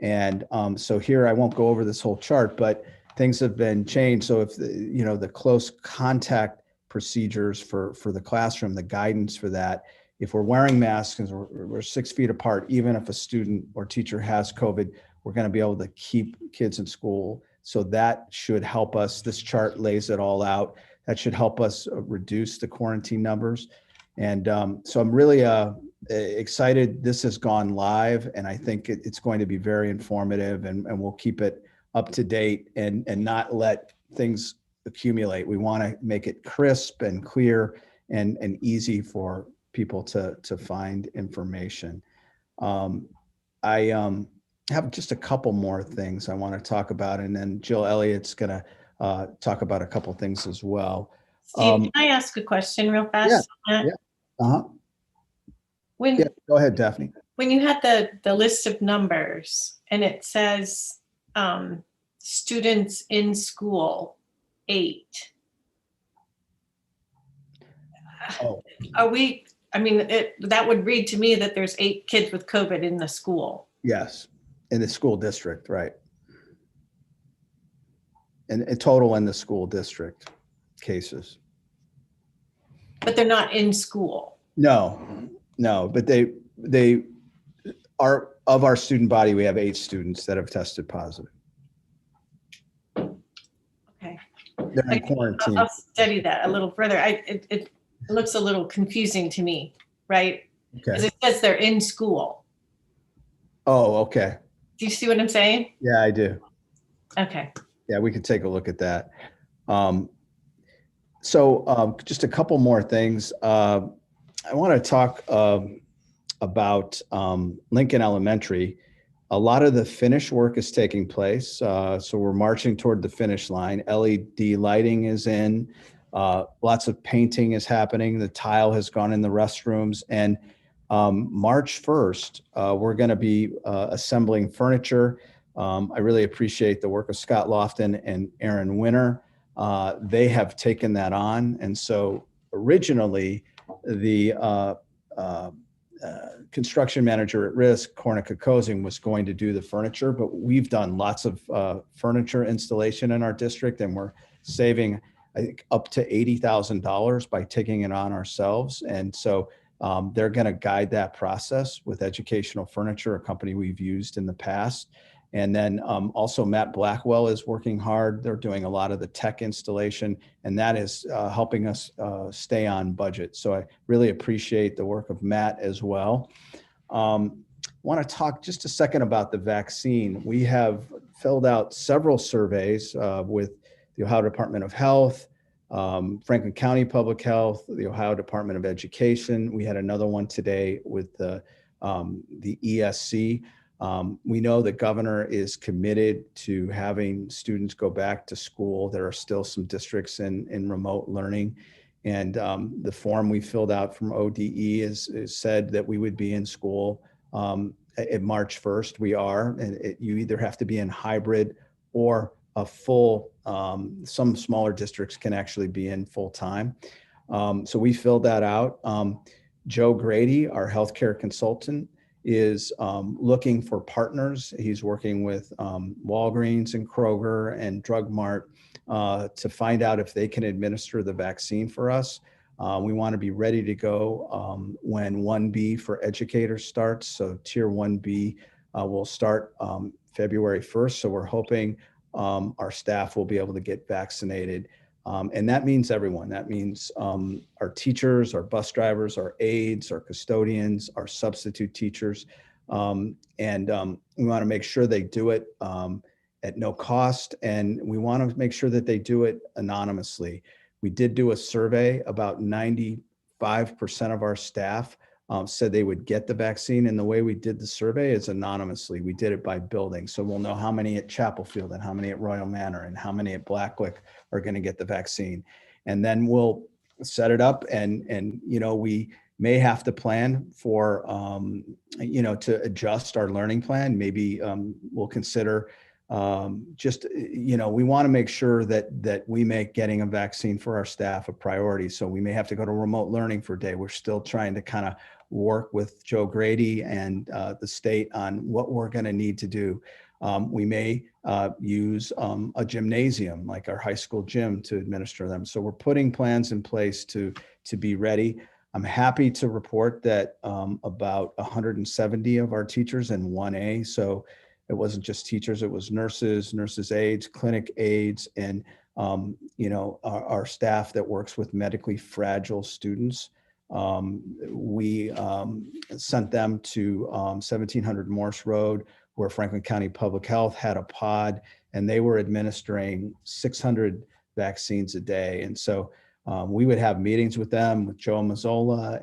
And so here, I won't go over this whole chart, but things have been changed. So if the close contact procedures for the classroom, the guidance for that, if we're wearing masks and we're 6 feet apart, even if a student or teacher has COVID, we're going to be able to keep kids in school. So that should help us. This chart lays it all out. That should help us reduce the quarantine numbers. And so I'm really excited this has gone live, and I think it's going to be very informative, and we'll keep it up to date and not let things accumulate. We want to make it crisp and clear and easy for people to find information. I have just a couple more things I want to talk about, and then Jill Elliott's going to talk about a couple things as well. Steve, can I ask a question real fast? Yeah. Uh-huh. When, Yeah, go ahead, Daphne. when you had the list of numbers and it says students in school, 8. Oh. Are we, I mean, that would read to me that there's 8 kids with COVID in the school. Yes, in the school district, right. And a total in the school district cases. But they're not in school. No, but they are, of our student body, we have 8 students that have tested positive. Okay. They're in quarantine. I'll study that a little further. It looks a little confusing to me, right? Because Okay. it says they're in school. Oh, okay. Do you see what I'm saying? Yeah, I do. Okay. Yeah, we could take a look at that. So just a couple more things. I want to talk about Lincoln Elementary. A lot of the finish work is taking place. So we're marching toward the finish line. LED lighting is in. Lots of painting is happening. The tile has gone in the restrooms. And March 1st, we're going to be assembling furniture. I really appreciate the work of Scott Lofton and Aaron Winter. They have taken that on. And so originally, the construction manager at risk, Cornica Cozing, was going to do the furniture, but we've done lots of furniture installation in our district, and we're saving, I think, up to $80,000 by taking it on ourselves. And so they're going to guide that process with Educational Furniture, a company we've used in the past. And then also Matt Blackwell is working hard. They're doing a lot of the tech installation, and that is helping us stay on budget. So I really appreciate the work of Matt as well. Want to talk just a second about the vaccine. We have filled out several surveys with the Ohio Department of Health, Franklin County Public Health, the Ohio Department of Education. We had another one today with the ESC. We know the governor is committed to having students go back to school. There are still some districts in remote learning. And the form we filled out from ODE is said that we would be in school at March 1st. We are, and you either have to be in hybrid or a full, some smaller districts can actually be in full time. So we filled that out. Joe Grady, our healthcare consultant, is looking for partners. He's working with Walgreens and Kroger and Drug Mart to find out if they can administer the vaccine for us. We want to be ready to go when 1B for educators starts. So Tier 1B will start February 1st. So we're hoping our staff will be able to get vaccinated. And that means everyone. That means our teachers, our bus drivers, our aides, our custodians, our substitute teachers. And we want to make sure they do it at no cost. And we want to make sure that they do it anonymously. We did do a survey. About 95% of our staff said they would get the vaccine. And the way we did the survey is anonymously. We did it by building. So we'll know how many at Chapel Field and how many at Royal Manor and how many at Blacklick are going to get the vaccine. And then we'll set it up and you know, we may have to plan for, you know, to adjust our learning plan. Maybe we'll consider just, you know, we want to make sure that we make getting a vaccine for our staff a priority. So we may have to go to remote learning for a day. We're still trying to kind of work with Joe Grady and the state on what we're going to need to do. We may use a gymnasium like our high school gym to administer them. So we're putting plans in place to be ready. I'm happy to report that about 170 of our teachers in 1A. So it wasn't just teachers, it was nurses, nurses aides, clinic aides, and you know, our staff that works with medically fragile students. We sent them to 1700 Morse Road, where Franklin County Public Health had a pod, and they were administering 600 vaccines a day. And so we would have meetings with them, with Joe Mazzola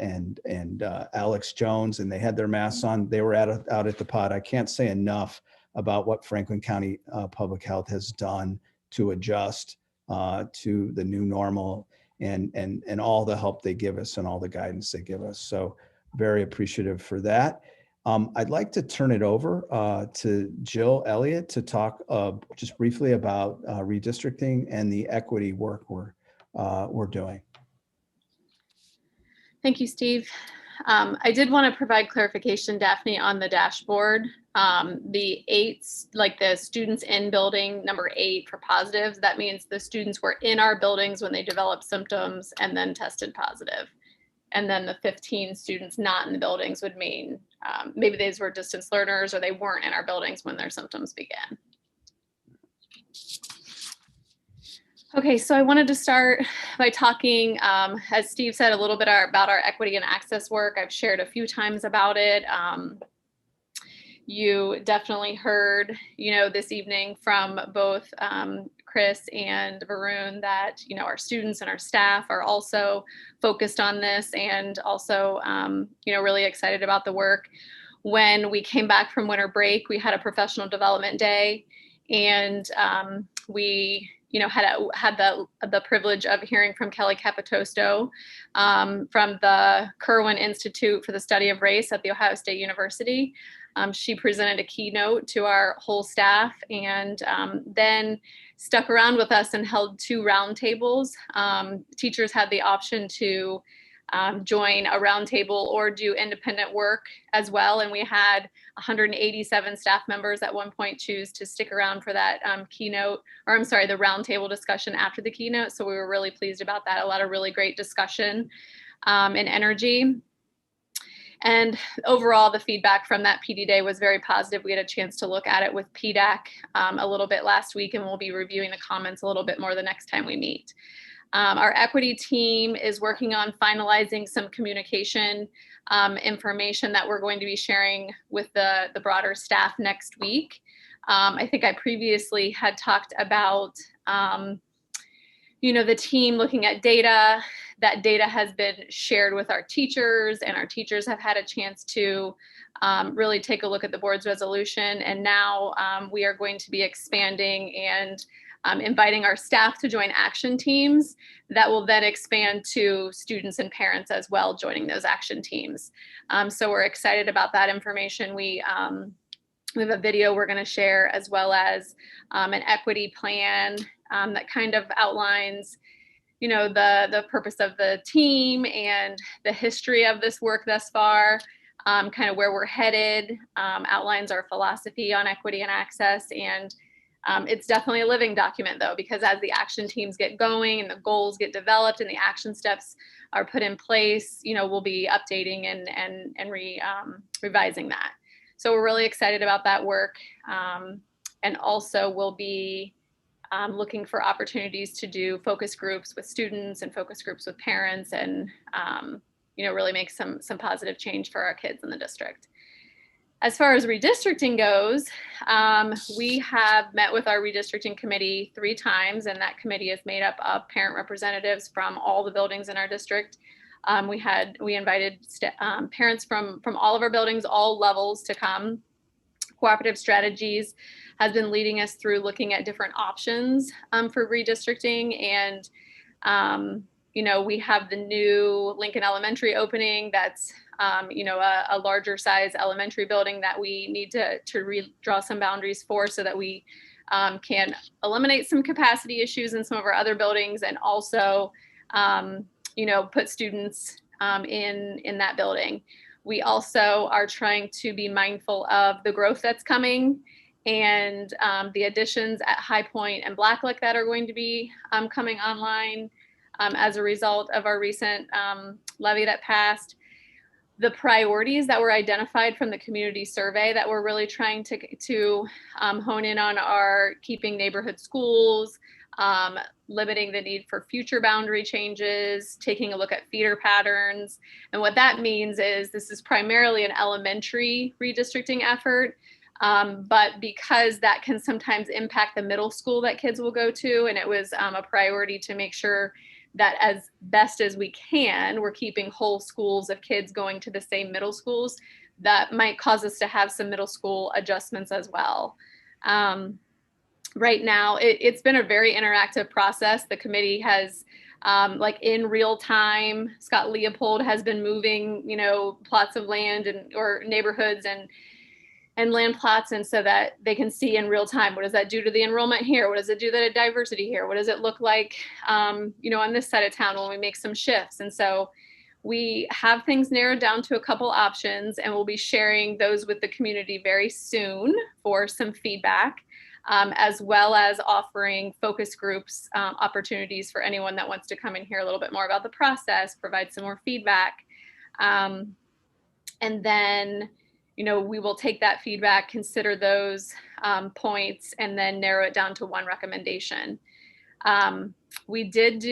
and Alex Jones, and they had their masks on. They were out at the pod. I can't say enough about what Franklin County Public Health has done to adjust to the new normal and all the help they give us and all the guidance they give us. So very appreciative for that. I'd like to turn it over to Jill Elliott to talk just briefly about redistricting and the equity work we're doing. Thank you, Steve. I did want to provide clarification, Daphne, on the dashboard. The eights, like the students in building number 8 for positives, that means the students were in our buildings when they developed symptoms and then tested positive. And then the 15 students not in the buildings would mean maybe these were distance learners or they weren't in our buildings when their symptoms began. Okay, so I wanted to start by talking, as Steve said, a little bit about our equity and access work. I've shared a few times about it. You definitely heard, you know, this evening from both Chris and Varun that, you know, our students and our staff are also focused on this and also, you know, really excited about the work. When we came back from winter break, we had a professional development day, and we, you know, had the privilege of hearing from Kelly Capitosto from the Kirwan Institute for the Study of Race at The Ohio State University. She presented a keynote to our whole staff and then stuck around with us and held 2 roundtables. Teachers had the option to join a roundtable or do independent work as well. And we had 187 staff members at one point choose to stick around for that keynote, or I'm sorry, the roundtable discussion after the keynote. So we were really pleased about that. A lot of really great discussion and energy. And overall, the feedback from that PD day was very positive. We had a chance to look at it with PDAC a little bit last week, and we'll be reviewing the comments a little bit more the next time we meet. Our equity team is working on finalizing some communication information that we're going to be sharing with the broader staff next week. I think I previously had talked about the team looking at data. That data has been shared with our teachers, and our teachers have had a chance to really take a look at the board's resolution. And now we are going to be expanding and inviting our staff to join action teams that will then expand to students and parents as well, joining those action teams. So we're excited about that information. We have a video we're going to share, as well as an equity plan that kind of outlines, the purpose of the team and the history of this work thus far, kind of where we're headed, outlines our philosophy on equity and access. And it's definitely a living document, though, because as the action teams get going and the goals get developed and the action steps are put in place, we'll be updating and revising that. So we're really excited about that work. And also we'll be looking for opportunities to do focus groups with students and focus groups with parents, and really make some positive change for our kids in the district. As far as redistricting goes, we have met with our redistricting committee 3 times, and that committee is made up of parent representatives from all the buildings in our district. We invited parents from all of our buildings, all levels, to come. Cooperative Strategies has been leading us through looking at different options for redistricting. And, we have the new Lincoln Elementary opening. That's, a larger size elementary building that we need to redraw some boundaries for, so that we can eliminate some capacity issues in some of our other buildings, and also, put students in that building. We also are trying to be mindful of the growth that's coming, and the additions at High Point and Blacklick that are going to be coming online as a result of our recent levy that passed. The priorities that were identified from the community survey that we're really trying to hone in on are keeping neighborhood schools, limiting the need for future boundary changes, taking a look at feeder patterns. And what that means is this is primarily an elementary redistricting effort, but because that can sometimes impact the middle school that kids will go to, and it was a priority to make sure that as best as we can, we're keeping whole schools of kids going to the same middle schools. That might cause us to have some middle school adjustments as well. Right now, it's been a very interactive process. The committee has, in real time, Scott Leopold has been moving, plots of land or neighborhoods and land plots, and so that they can see in real time, what does that do to the enrollment here? What does it do to the diversity here? What does it look like, on this side of town when we make some shifts? And so we have things narrowed down to a couple options, and we'll be sharing those with the community very soon for some feedback. As well as offering focus groups opportunities for anyone that wants to come and hear a little bit more about the process, provide some more feedback. And then, we will take that feedback, consider those points, and then narrow it down to one recommendation. I did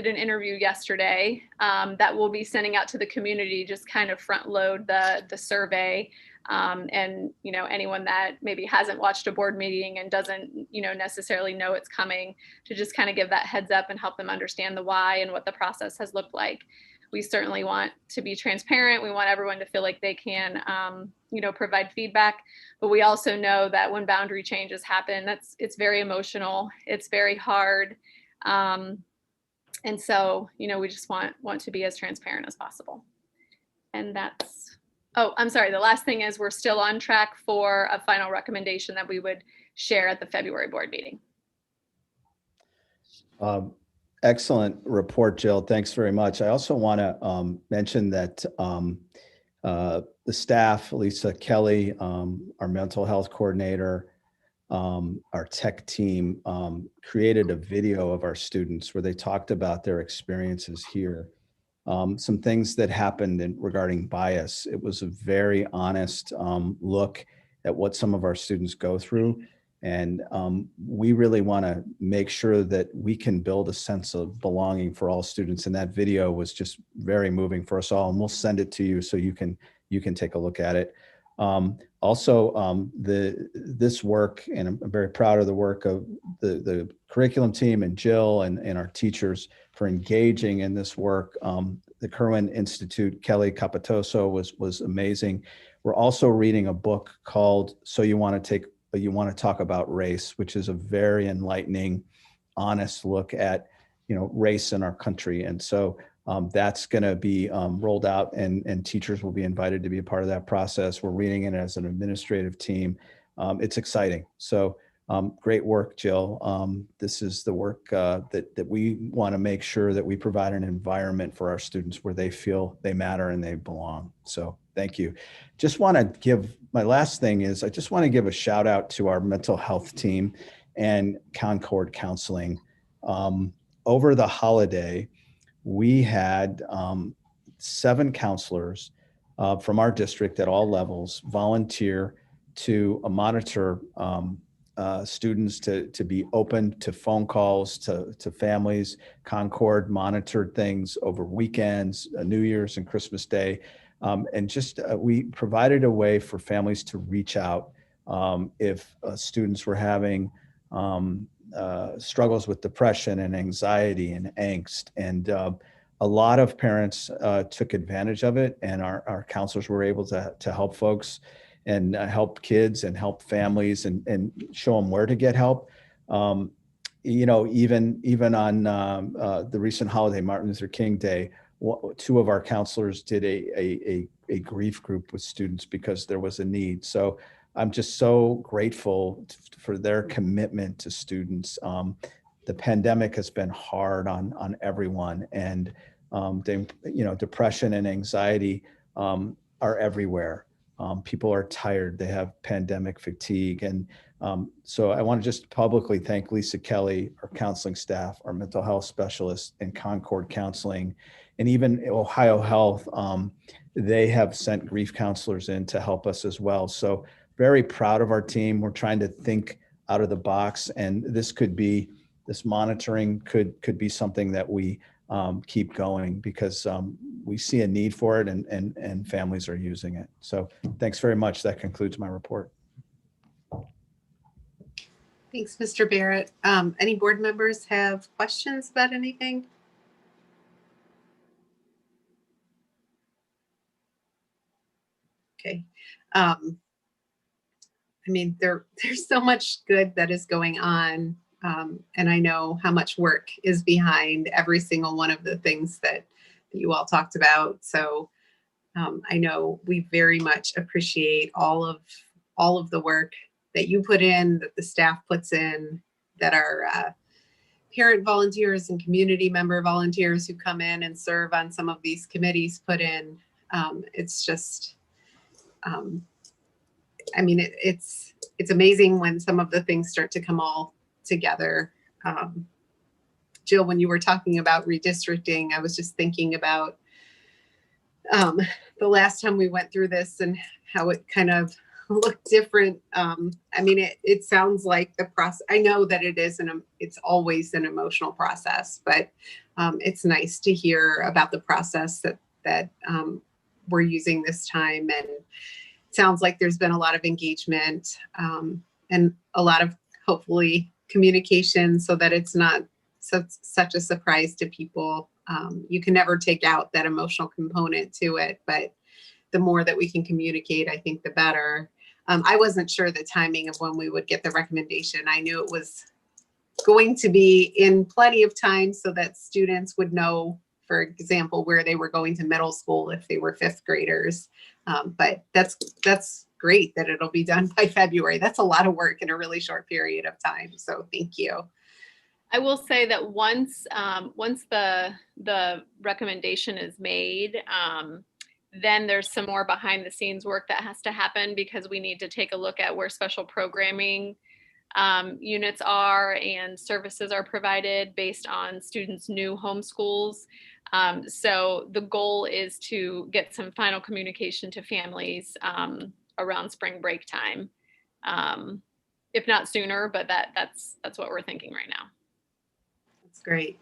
an interview yesterday that we'll be sending out to the community, just kind of front load the survey. And, anyone that maybe hasn't watched a board meeting and doesn't, necessarily know it's coming, to just kind of give that heads up and help them understand the why and what the process has looked like. We certainly want to be transparent. We want everyone to feel like they can, provide feedback, but we also know that when boundary changes happen, it's very emotional. It's very hard. And so, we just want to be as transparent as possible. And I'm sorry. The last thing is we're still on track for a final recommendation that we would share at the February board meeting. Excellent report, Jill. Thanks very much. I also want to mention that the staff, Lisa Kelly, our mental health coordinator, our tech team, created a video of our students where they talked about their experiences here. Some things that happened regarding bias. It was a very honest look at what some of our students go through. And we really want to make sure that we can build a sense of belonging for all students. And that video was just very moving for us all. And we'll send it to you so you can take a look at it. This work, and I'm very proud of the work of the curriculum team and Jill and our teachers for engaging in this work. The Kerwin Institute, Kelly Capitoso was amazing. We're also reading a book called So You Want to Talk About Race, which is a very enlightening, honest look at race in our country. And so that's going to be rolled out, and teachers will be invited to be a part of that process. We're reading it as an administrative team. It's exciting. So great work, Jill. This is the work that we want to make sure that we provide an environment for our students where they feel they matter and they belong. So thank you. Just want to give, my last thing is I just want to give a shout out to our mental health team and Concord Counseling. Over the holiday, we had 7 counselors from our district at all levels volunteer to monitor students to be open to phone calls to families. Concord monitored things over weekends, New Year's and Christmas Day. And just we provided a way for families to reach out if students were having struggles with depression and anxiety and angst. And a lot of parents took advantage of it, and our counselors were able to help folks and help kids and help families and show them where to get help. Even on the recent holiday, Martin Luther King Day, 2 of our counselors did a grief group with students because there was a need. So I'm just so grateful for their commitment to students. The pandemic has been hard on everyone, and depression and anxiety are everywhere. People are tired. They have pandemic fatigue. And so I want to just publicly thank Lisa Kelly, our counseling staff, our mental health specialists, and Concord Counseling, and even Ohio Health. They have sent grief counselors in to help us as well. So very proud of our team. We're trying to think out of the box, and this monitoring could be something that we keep going because we see a need for it, and families are using it. So thanks very much. That concludes my report. Thanks, Mr. Barrett. Any board members have questions about anything? Okay. There's so much good that is going on. And I know how much work is behind every single one of the things that you all talked about. So I know we very much appreciate all of the work that you put in, that the staff puts in, that our parent volunteers and community member volunteers who come in and serve on some of these committees put in. It's just, it's amazing when some of the things start to come all together. Jill, when you were talking about redistricting, I was just thinking about the last time we went through this and how it kind of looked different. It sounds like the process. I know that it's always an emotional process, but it's nice to hear about the process that we're using this time. And it sounds like there's been a lot of engagement and a lot of hopefully communication so that it's not such a surprise to people. You can never take out that emotional component to it, but the more that we can communicate, I think the better. I wasn't sure the timing of when we would get the recommendation. I knew it was going to be in plenty of time so that students would know, for example, where they were going to middle school if they were 5th graders. But that's great that it'll be done by February. That's a lot of work in a really short period of time. So thank you. I will say that once the recommendation is made, then there's some more behind the scenes work that has to happen because we need to take a look at where special programming units are and services are provided based on students' new homeschools. So the goal is to get some final communication to families around spring break time, if not sooner, but that's what we're thinking right now. That's great.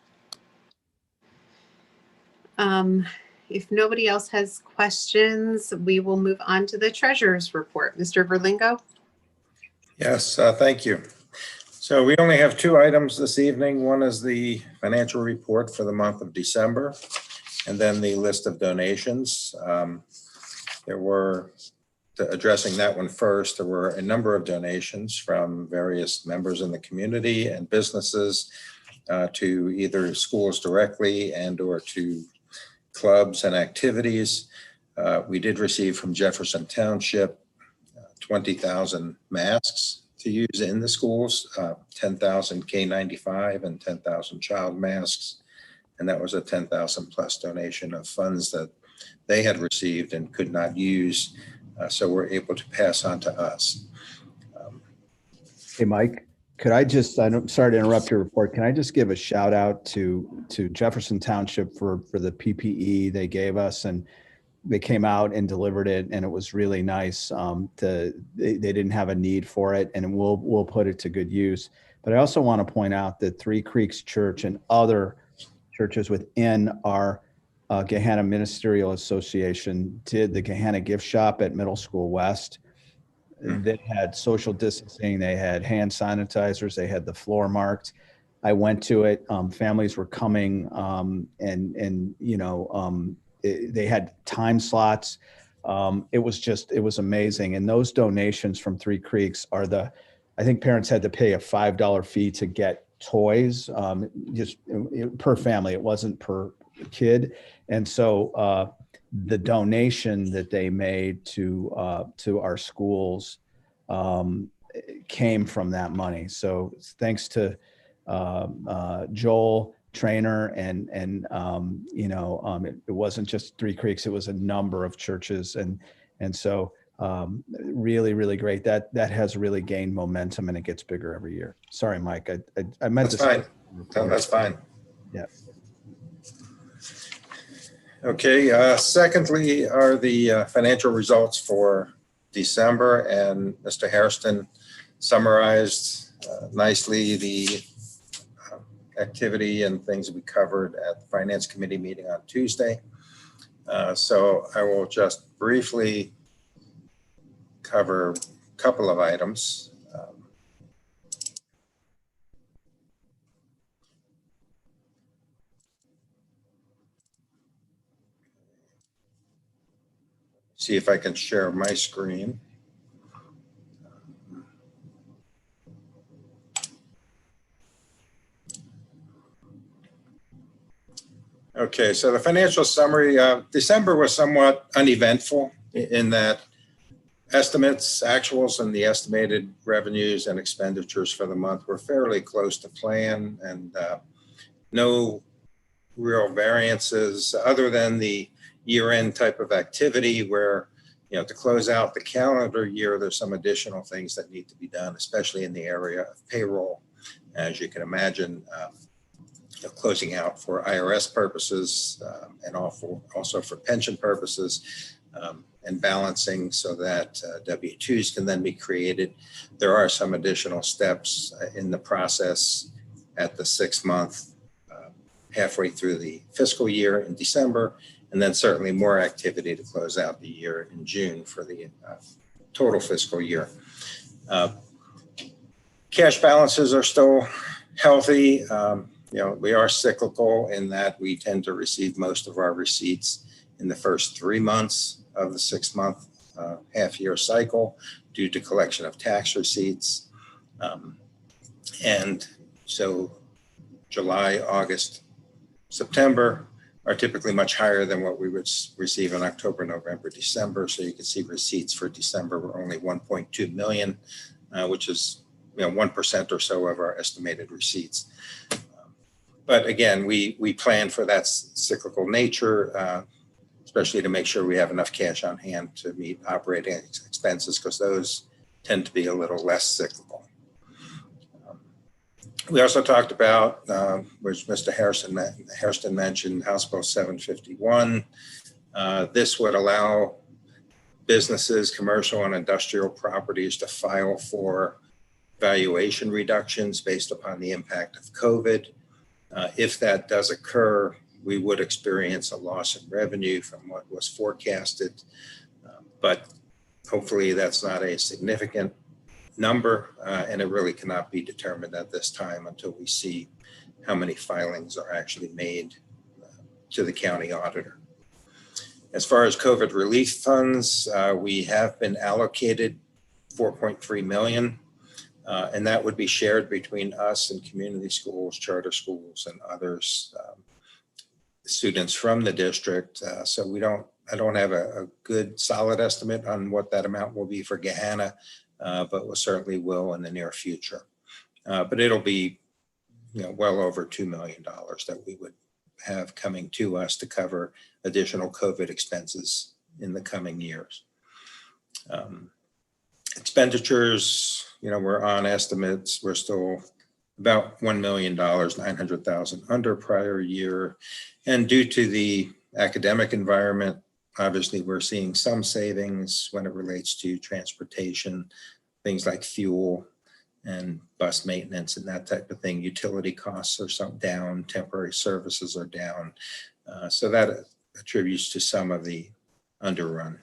if nobody else has questions, we will move on to the treasurer's report. Mr. Verlingo? Yes, thank you. So we only have two items this evening. One is the financial report for the month of December, and then the list of donations. Addressing that one first, there were a number of donations from various members in the community and businesses to either schools directly and or to clubs and activities. We did receive from Jefferson Township 20,000 masks to use in the schools, 10,000 K95 and 10,000 child masks. And that was a 10,000 plus donation of funds that they had received and could not use. So we're able to pass on to us. Hey, Mike, I'm sorry to interrupt your report. Can I just give a shout out to Jefferson Township for the PPE they gave us, and they came out and delivered it, and it was really nice. They didn't have a need for it, and we'll put it to good use. But I also want to point out that Three Creeks Church and other churches within our Gahanna Ministerial Association did the Gahanna gift shop at Middle School West. They had social distancing, they had hand sanitizers, they had the floor marked. I went to it. Families were coming, they had time slots. It was amazing. And those donations from Three Creeks I think parents had to pay a $5 fee to get toys, just per family. It wasn't per kid. And so the donation that they made to our schools came from that money. So thanks to Joel Trainer and it wasn't just Three Creeks, it was a number of churches, and so really, really great. That has really gained momentum, and it gets bigger every year. Sorry, Mike, I meant That's to fine. No, that's fine. Yeah. Okay, secondly are the financial results for December, and Mr. Hairston summarized nicely the activity and things we covered at the Finance Committee meeting on Tuesday. So I will just briefly cover a couple of items. See if I can share my screen. Okay, so the financial summary, December was somewhat uneventful in that estimates, actuals, and the estimated revenues and expenditures for the month were fairly close to plan, and no real variances other than the year-end type of activity where, to close out the calendar year, there's some additional things that need to be done, especially in the area of payroll. As you can imagine, closing out for IRS purposes and also for pension purposes, and balancing so that W-2s can then be created. There are some additional steps in the process at the 6-month, halfway through the fiscal year in December, and then certainly more activity to close out the year in June for the total fiscal year. Cash balances are still healthy. We are cyclical in that we tend to receive most of our receipts in the first 3 months of the 6-month half-year cycle due to collection of tax receipts. And so July, August, September are typically much higher than what we would receive in October, November, December. So you can see receipts for December were only 1.2 million, which is 1% or so of our estimated receipts. But again, we plan for that cyclical nature, especially to make sure we have enough cash on hand to meet operating expenses, because those tend to be a little less cyclical. We also talked about, which Mr. Hairston mentioned, House Bill 751. This would allow businesses, commercial and industrial properties to file for valuation reductions based upon the impact of COVID. If that does occur, we would experience a loss in revenue from what was forecasted. But hopefully that's not a significant number, and it really cannot be determined at this time until we see how many filings are actually made to the county auditor. As far as COVID relief funds, we have been allocated $4.3 million, and that would be shared between us and community schools, charter schools, and others, students from the district. So I don't have a good solid estimate on what that amount will be for Gahanna, but we certainly will in the near future. But it'll be, well over $2 million that we would have coming to us to cover additional COVID expenses in the coming years. Expenditures, we're on estimates. We're still about $1 million, 900,000 under prior year. And due to the academic environment, obviously we're seeing some savings when it relates to transportation, things like fuel and bus maintenance and that type of thing. Utility costs are some down, temporary services are down. So that attributes to some of the underrun.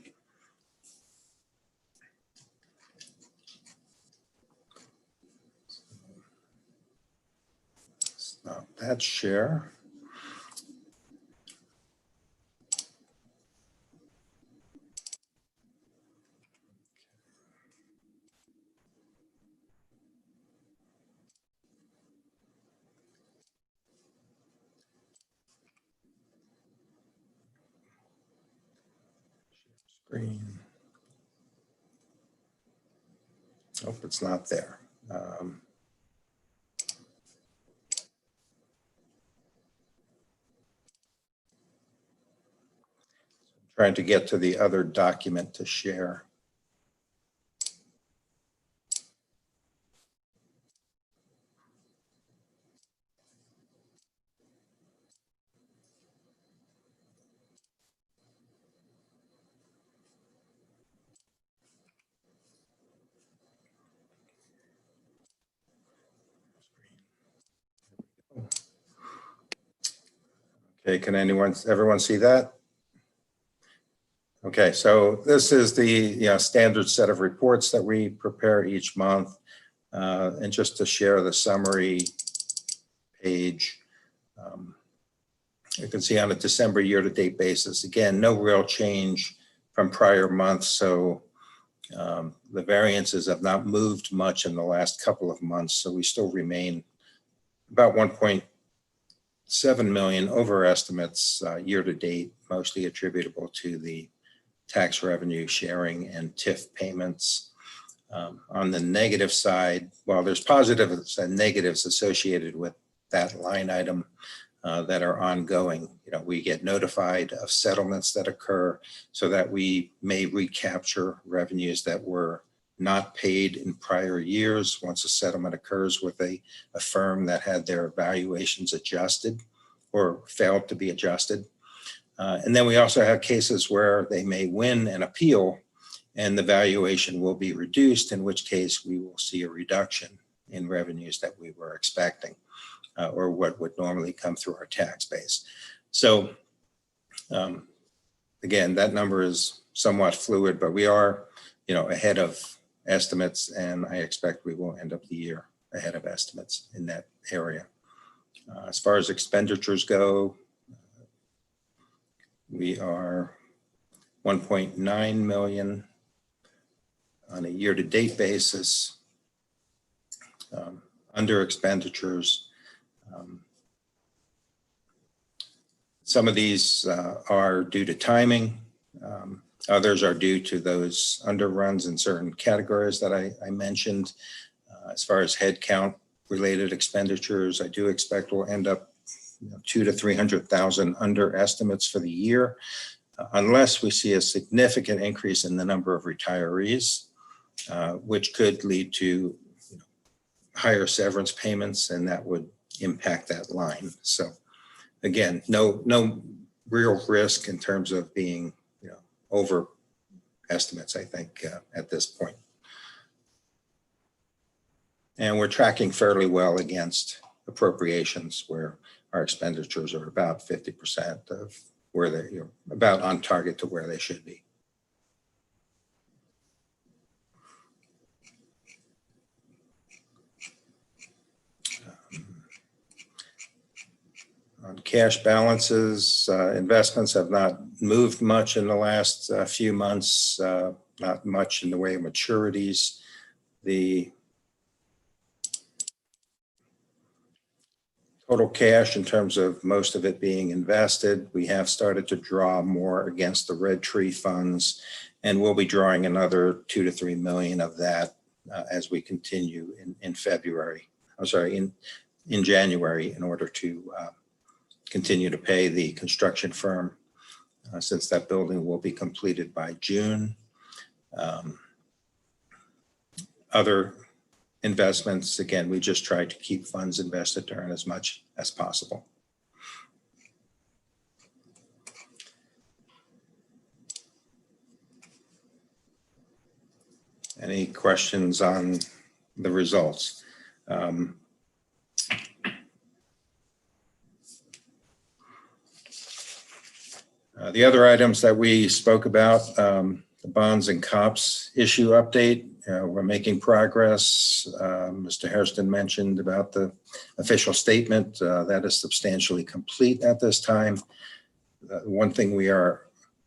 Stop that share. Screen. Oh, it's not there. Trying to get to the other document to share. Okay, can everyone see that? Okay, so this is the standard set of reports that we prepare each month. And just to share the summary page, you can see on a December year-to-date basis, again, no real change from prior months. So the variances have not moved much in the last couple of months. So we still remain about 1.7 million over estimates year-to-date, mostly attributable to the tax revenue sharing and TIF payments. On the negative side, while there's positives and negatives associated with that line item that are ongoing, we get notified of settlements that occur so that we may recapture revenues that were not paid in prior years once a settlement occurs with a firm that had their valuations adjusted or failed to be adjusted. And then we also have cases where they may win an appeal and the valuation will be reduced, in which case we will see a reduction in revenues that we were expecting or what would normally come through our tax base. So again, that number is somewhat fluid, but we are, ahead of estimates, and I expect we will end up the year ahead of estimates in that area. As far as expenditures go, we are 1.9 million on a year-to-date basis under expenditures. Some of these are due to timing. Others are due to those underruns in certain categories that I mentioned. As far as headcount related expenditures, I do expect we'll end up 200,000 to 300,000 under estimates for the year, unless we see a significant increase in the number of retirees, which could lead to higher severance payments, and that would impact that line. So again, no real risk in terms of being over estimates, I think, at this point. And we're tracking fairly well against appropriations, where our expenditures are about 50% of where they, about on target to where they should be. On cash balances, investments have not moved much in the last few months, not much in the way of maturities. The total cash, in terms of most of it being invested, we have started to draw more against the Red Tree funds, and we'll be drawing another 2 to 3 million of that as we continue in February. I'm sorry, in January, in order to continue to pay the construction firm, since that building will be completed by June. Other investments, again, we just try to keep funds invested to earn as much as possible. Any questions on the results? The other items that we spoke about, the bonds and cops issue update, we're making progress. Mr. Hairston mentioned about the official statement that is substantially complete at this time. One thing we are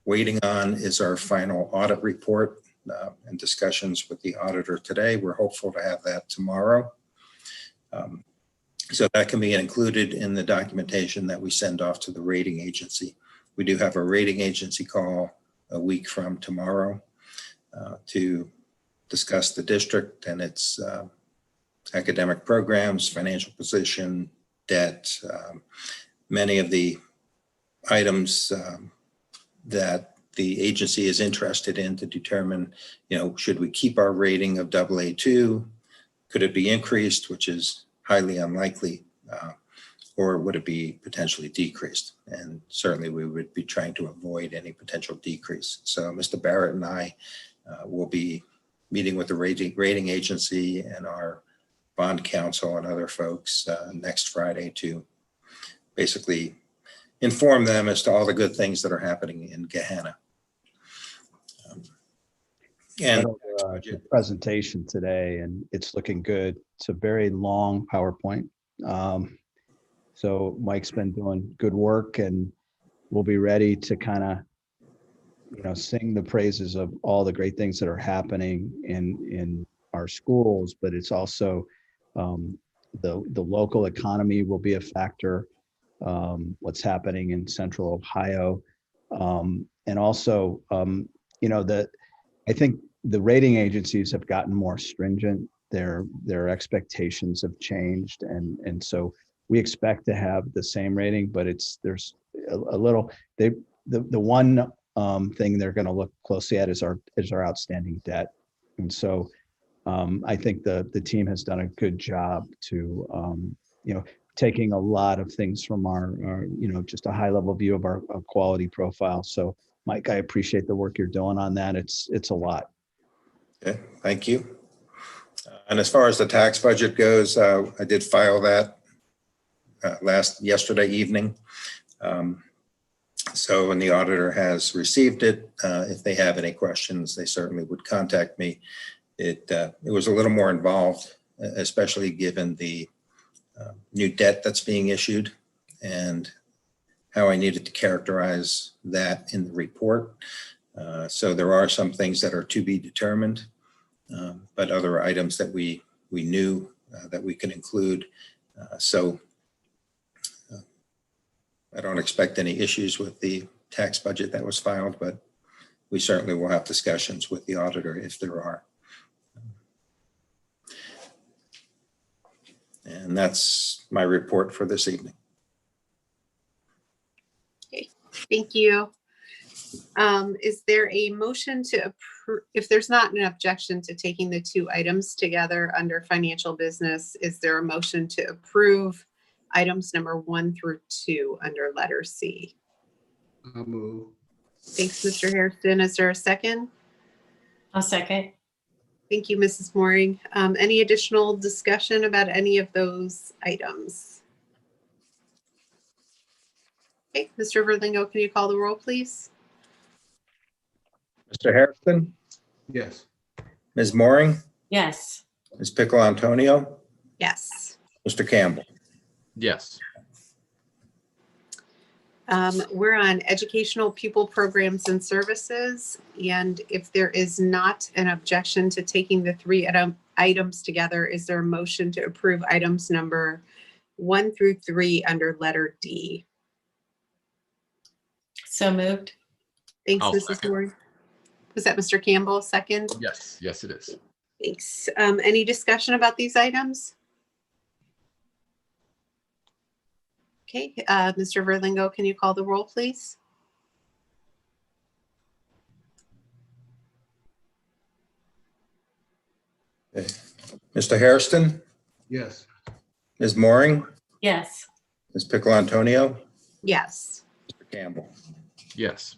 waiting on is our final audit report and discussions with the auditor today. We're hopeful to have that tomorrow. So that can be included in the documentation that we send off to the rating agency. We do have a rating agency call a week from tomorrow to discuss the district and its academic programs, financial position, debt, many of the items that the agency is interested in to determine, should we keep our rating of AA2? Could it be increased, which is highly unlikely, or would it be potentially decreased? And certainly we would be trying to avoid any potential decrease. So Mr. Barrett and I will be meeting with the rating agency and our bond counsel and other folks next Friday to basically inform them as to all the good things that are happening in Gehenna. And the presentation today, and it's looking good. It's a very long PowerPoint. So Mike's been doing good work, and we'll be ready to kind of, sing the praises of all the great things that are happening in our schools, but it's also the local economy will be a factor, what's happening in Central Ohio. And also, I think the rating agencies have gotten more stringent. Their expectations have changed, and so we expect to have the same rating, but there's a little. The one thing they're going to look closely at is our outstanding debt, and so I think the team has done a good job to taking a lot of things from our just a high level view of our quality profile. So Mike, I appreciate the work you're doing on that. It's a lot. Okay, thank you. And as far as the tax budget goes, I did file that yesterday evening. So when the auditor has received it, if they have any questions, they certainly would contact me. It was a little more involved, especially given the new debt that's being issued and how I needed to characterize that in the report. So there are some things that are to be determined, but other items that we knew that we can include. So I don't expect any issues with the tax budget that was filed, but we certainly will have discussions with the auditor if there are. And that's my report for this evening. Okay, thank you. Is there a motion to approve? If there's not an objection to taking the two items together under financial business, is there a motion to approve items number 1 through 2 under letter C? I'll move. Thanks, Mr. Hairston. Is there a second? I'll second. Thank you, Mrs. Mooring. Any additional discussion about any of those items? Okay, Mr. Verlingo, can you call the roll, please? Mr. Hairston, Yes. Ms. Mooring, Yes. Ms. Pickle Antonio, Yes. Mr. Campbell. Yes. We're on educational pupil programs and services. And if there is not an objection to taking the three items together, is there a motion to approve items number 1 through 3 under letter D? So moved. Thanks, I'll Mrs. second. Moore. Was that Mr. Campbell, second? Yes. Yes, it is. Thanks. Any discussion about these items? Okay, Mr. Verlingo, can you call the roll, please? Mr. Hairston, Yes. Ms. Mooring, Yes. Ms. Pickle Antonio, Yes. Mr. Campbell. Yes.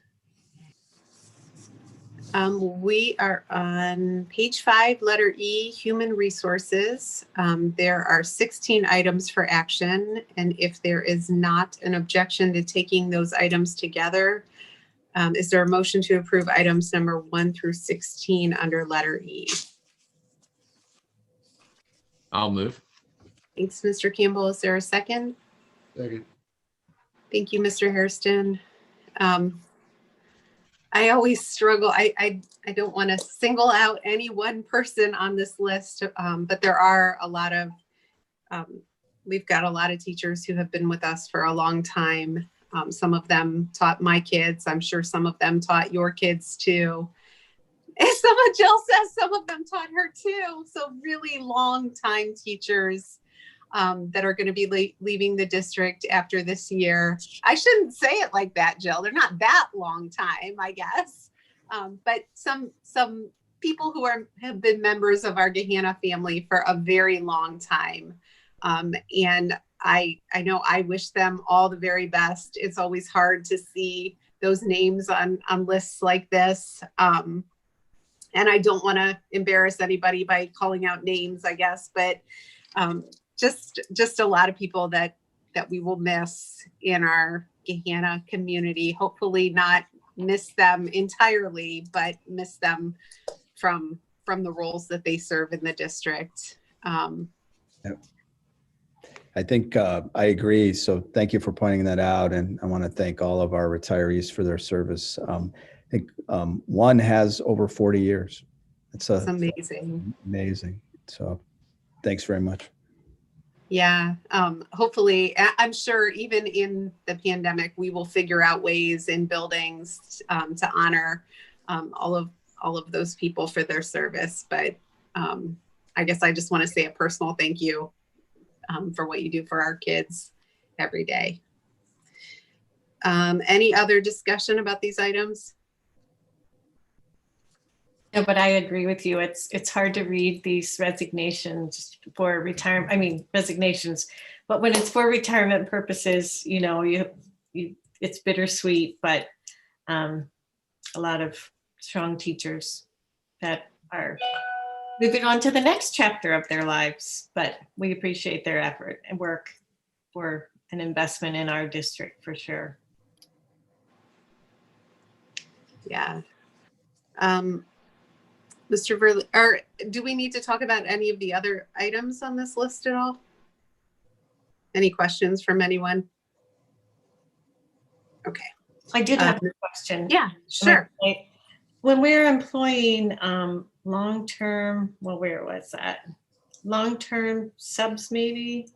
We are on page 5, letter E, human resources. There are 16 items for action, and if there is not an objection to taking those items together, is there a motion to approve items number 1 through 16 under letter E? I'll move. Thanks, Mr. Campbell. Is there a second? Second. Thank you, Mr. Hairston. I always struggle. I don't want to single out any one person on this list, but there are a lot of, we've got a lot of teachers who have been with us for a long time. Some of them taught my kids. I'm sure some of them taught your kids too. And Jill says some of them taught her too. So really long time teachers that are going to be leaving the district after this year. I shouldn't say it like that, Jill. They're not that long time, I guess. But some people who have been members of our Gehanna family for a very long time. And I know I wish them all the very best. It's always hard to see those names on lists like this. And I don't want to embarrass anybody by calling out names, I guess, but just a lot of people that we will miss in our Gehanna community. Hopefully not miss them entirely, but miss them from the roles that they serve in the district. Yep. I think I agree. So thank you for pointing that out. And I want to thank all of our retirees for their service. I think one has over 40 years. It's Amazing. Amazing. So thanks very much. Yeah. Hopefully, I'm sure even in the pandemic, we will figure out ways in buildings to honor all of those people for their service. But I guess I just want to say a personal thank you for what you do for our kids every day. Any other discussion about these items? No, but I agree with you. It's hard to read these resignations for retirement. I mean, resignations, but when it's for retirement purposes, it's bittersweet, but a lot of strong teachers that are moving on to the next chapter of their lives, but we appreciate their effort and work for an investment in our district for sure. Yeah. Mr. Verley, or do we need to talk about any of the other items on this list at all? Any questions from anyone? Okay. I did have a question. Yeah, sure. When we're employing long-term, well, where was that? Long-term subs maybe?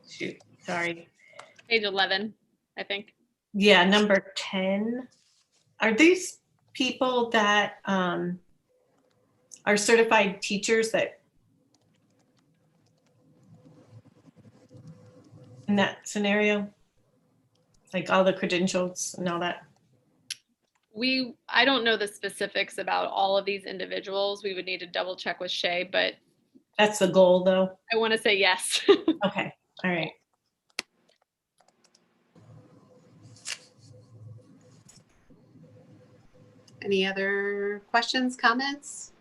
Shoot, sorry. Page 11, I think. Yeah, number 10. Are these people that are certified teachers that in that scenario? Like all the credentials and all that? I don't know the specifics about all of these individuals. We would need to double check with Shay, but That's the goal though? I want to say yes. Okay, all right. Any other questions, comments?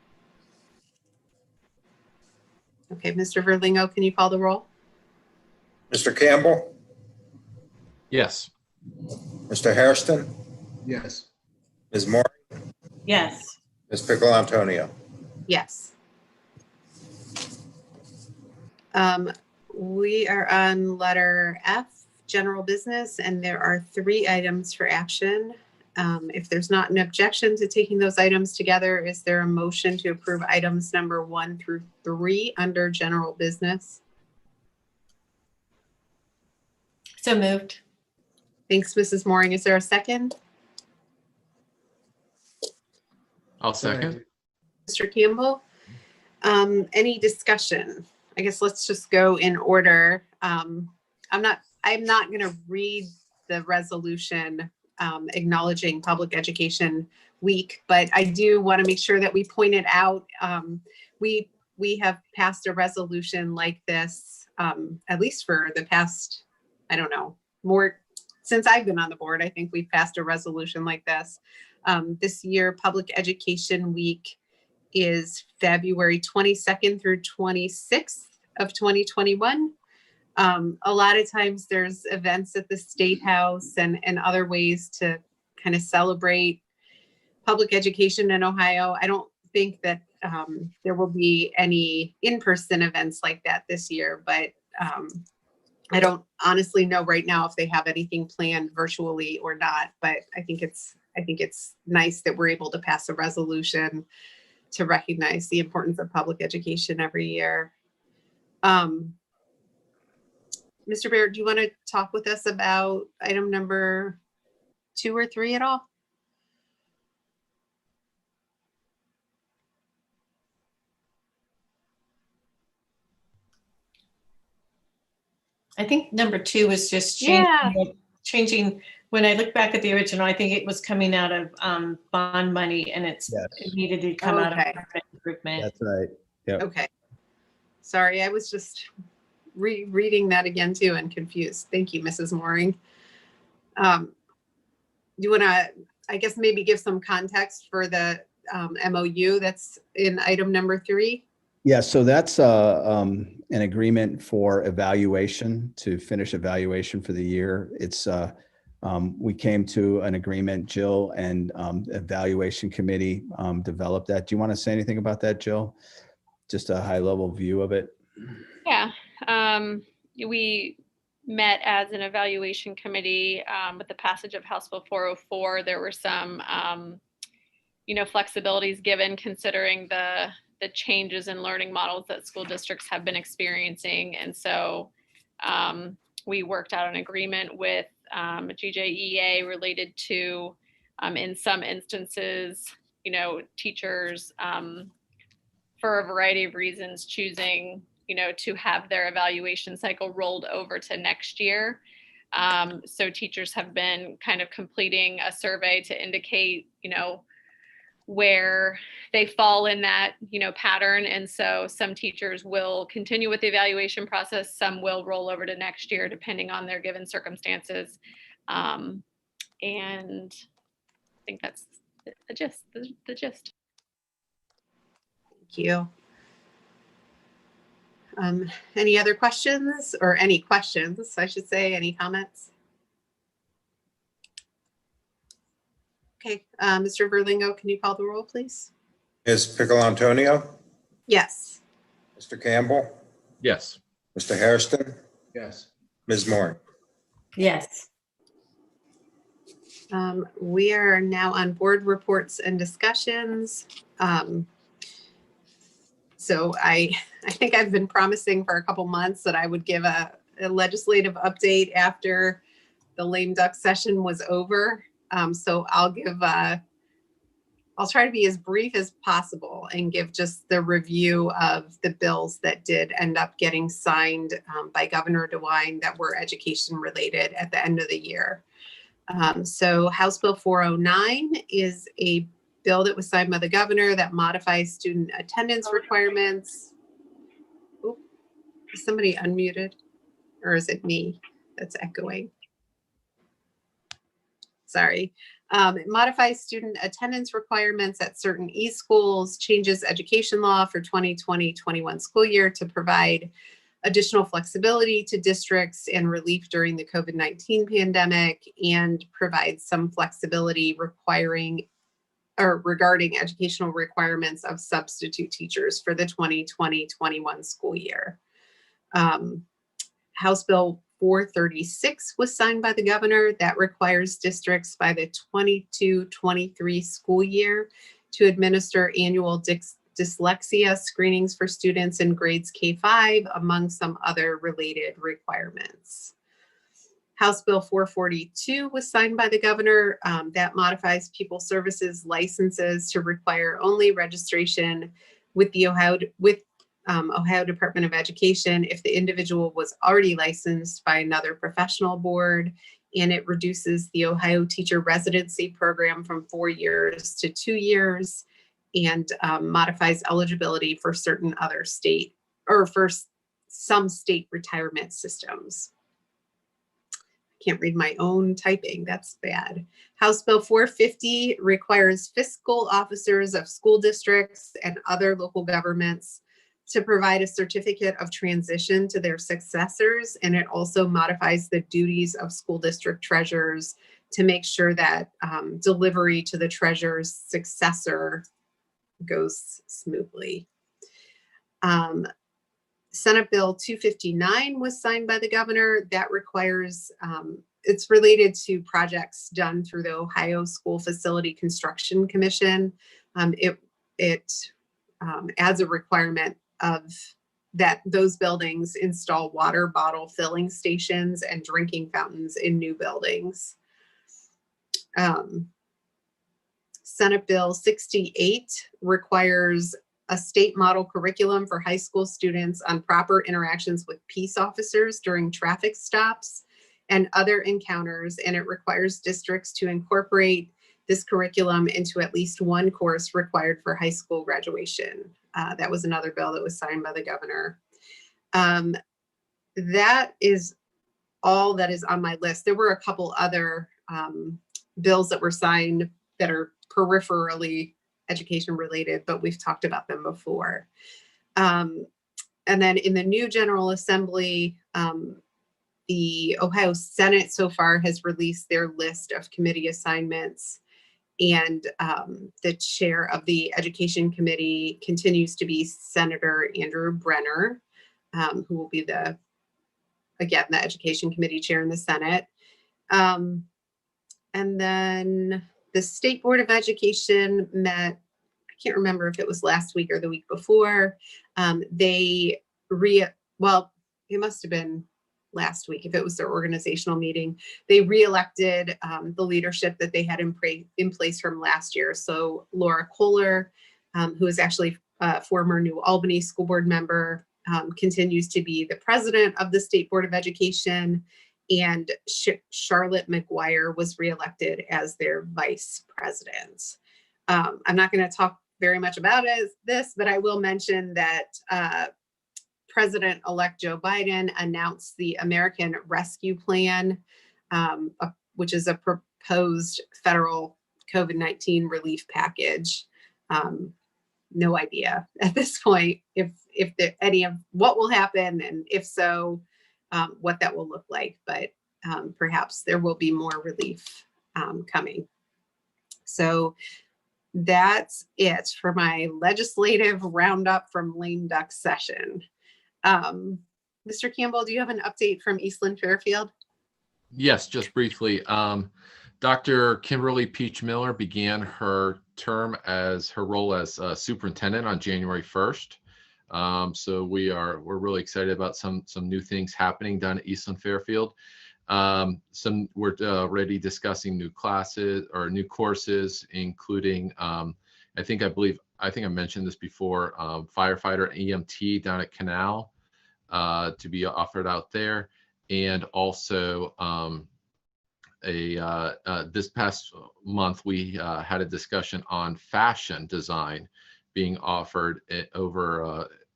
Okay, Mr. Verlingo, can you call the roll? Mr. Campbell, Yes. Mr. Hairston, Yes. Ms. Moore, Yes. Ms. Pickle Antonio. Yes. We are on letter F, general business, and there are 3 items for action. If there's not an objection to taking those items together, is there a motion to approve items number 1 through 3 under general business? So moved. Thanks, Mrs. Mooring. Is there a second? I'll second. Mr. Campbell? Any discussion? I guess let's just go in order. I'm not going to read the resolution acknowledging Public Education Week, but I do want to make sure that we point it out. We have passed a resolution like this, at least for the past, I don't know, more since I've been on the board. I think we've passed a resolution like this. This year, Public Education Week is February 22nd through 26th of 2021. A lot of times there's events at the State House and other ways to kind of celebrate public education in Ohio. I don't think that there will be any in-person events like that this year, but I don't honestly know right now if they have anything planned virtually or not, but I think it's nice that we're able to pass a resolution to recognize the importance of public education every year. Mr. Baird, do you want to talk with us about item number 2 or 3 at all? I think number 2 was just Yeah. changing. When I look back at the original, I think it was coming out of bond money, and it needed to come out of capital improvement. That's right. Yep. Okay. Sorry, I was just reading that again too and confused. Thank you, Mrs. Mooring. Do you want to, I guess, maybe give some context for the MOU that's in item number 3? Yeah, so that's an agreement for evaluation, to finish evaluation for the year. It's we came to an agreement, Jill, and evaluation committee developed that. Do you want to say anything about that, Jill? Just a high level view of it. Yeah, we met as an evaluation committee with the passage of House Bill 404. There were some, flexibilities given considering the changes in learning models that school districts have been experiencing. And so we worked out an agreement with GJEA related to, in some instances, teachers for a variety of reasons choosing, to have their evaluation cycle rolled over to next year. So teachers have been kind of completing a survey to indicate, where they fall in that, pattern. And so some teachers will continue with the evaluation process. Some will roll over to next year, depending on their given circumstances. And I think that's the gist. Thank you. Any other questions, or any questions, I should say, any comments? Okay, Mr. Verlingo, can you call the roll, please? Ms. Pickle Antonio, Yes. Mr. Campbell, Yes. Mr. Hairston, Yes. Ms. Moore. Yes. We are now on board reports and discussions. So I think I've been promising for a couple months that I would give a legislative update after the lame duck session was over. So I'll try to be as brief as possible and give just the review of the bills that did end up getting signed by Governor DeWine that were education related at the end of the year. So House Bill 409 is a bill that was signed by the governor that modifies student attendance requirements. Oop, is somebody unmuted, or is it me that's echoing? Sorry. It modifies student attendance requirements at certain e-schools, changes education law for 2020-21 school year to provide additional flexibility to districts and relief during the COVID-19 pandemic, and provides some flexibility regarding educational requirements of substitute teachers for the 2020-21 school year. House Bill 436 was signed by the governor. That requires districts by the 22-23 school year to administer annual dyslexia screenings for students in grades K-5, among some other related requirements. House Bill 442 was signed by the governor. That modifies people services licenses to require only registration with the Ohio Department of Education if the individual was already licensed by another professional board, and it reduces the Ohio Teacher Residency Program from 4 years to 2 years, and modifies eligibility for certain other state or for some state retirement systems. Can't read my own typing, that's bad. House Bill 450 requires fiscal officers of school districts and other local governments to provide a certificate of transition to their successors, and it also modifies the duties of school district treasurers to make sure that delivery to the treasurer's successor goes smoothly. Senate Bill 259 was signed by the governor. That requires, it's related to projects done through the Ohio School Facility Construction Commission. It adds a requirement of that those buildings install water bottle filling stations and drinking fountains in new buildings. Senate Bill 68 requires a state model curriculum for high school students on proper interactions with peace officers during traffic stops and other encounters, and it requires districts to incorporate this curriculum into at least one course required for high school graduation. That was another bill that was signed by the governor. That is all that is on my list. There were a couple other bills that were signed that are peripherally education related, but we've talked about them before. And then in the new General Assembly, the Ohio Senate so far has released their list of committee assignments, and the chair of the Education Committee continues to be Senator Andrew Brenner, who will be the Education Committee chair in the Senate. And then the State Board of Education met, I can't remember if it was last week or the week before. It must have been last week if it was their organizational meeting. They reelected the leadership that they had in place from last year. So Laura Kohler, who is actually a former New Albany school board member, continues to be the president of the State Board of Education, and Charlotte McGuire was reelected as their vice president. I'm not going to talk very much about this, but I will mention that President-elect Joe Biden announced the American Rescue Plan, which is a proposed federal COVID-19 relief package. No idea at this point if any of what will happen, and if so, what that will look like, but perhaps there will be more relief coming. So that's it for my legislative roundup from lame duck session. Mr. Campbell, do you have an update from Eastland Fairfield? Yes, just briefly. Dr. Kimberly Peach Miller began her term as her role as superintendent on January 1st. So we're really excited about some new things happening down at Eastland Fairfield. We're already discussing new classes or new courses, including I think I mentioned this before, firefighter EMT down at Canal to be offered out there, and also this past month we had a discussion on fashion design being offered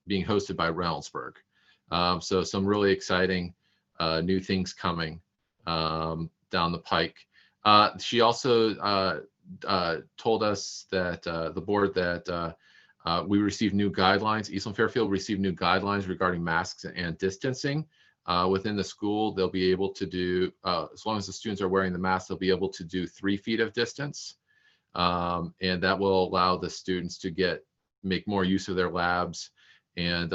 being hosted by Reynoldsburg. So some really exciting new things coming down the pike. She also told us that the board that We received new guidelines. Eastland Fairfield received new guidelines regarding masks and distancing. Within the school, they'll be able to do, as long as the students are wearing the mask, they'll be able to do 3 feet of distance. And that will allow the students to make more use of their labs and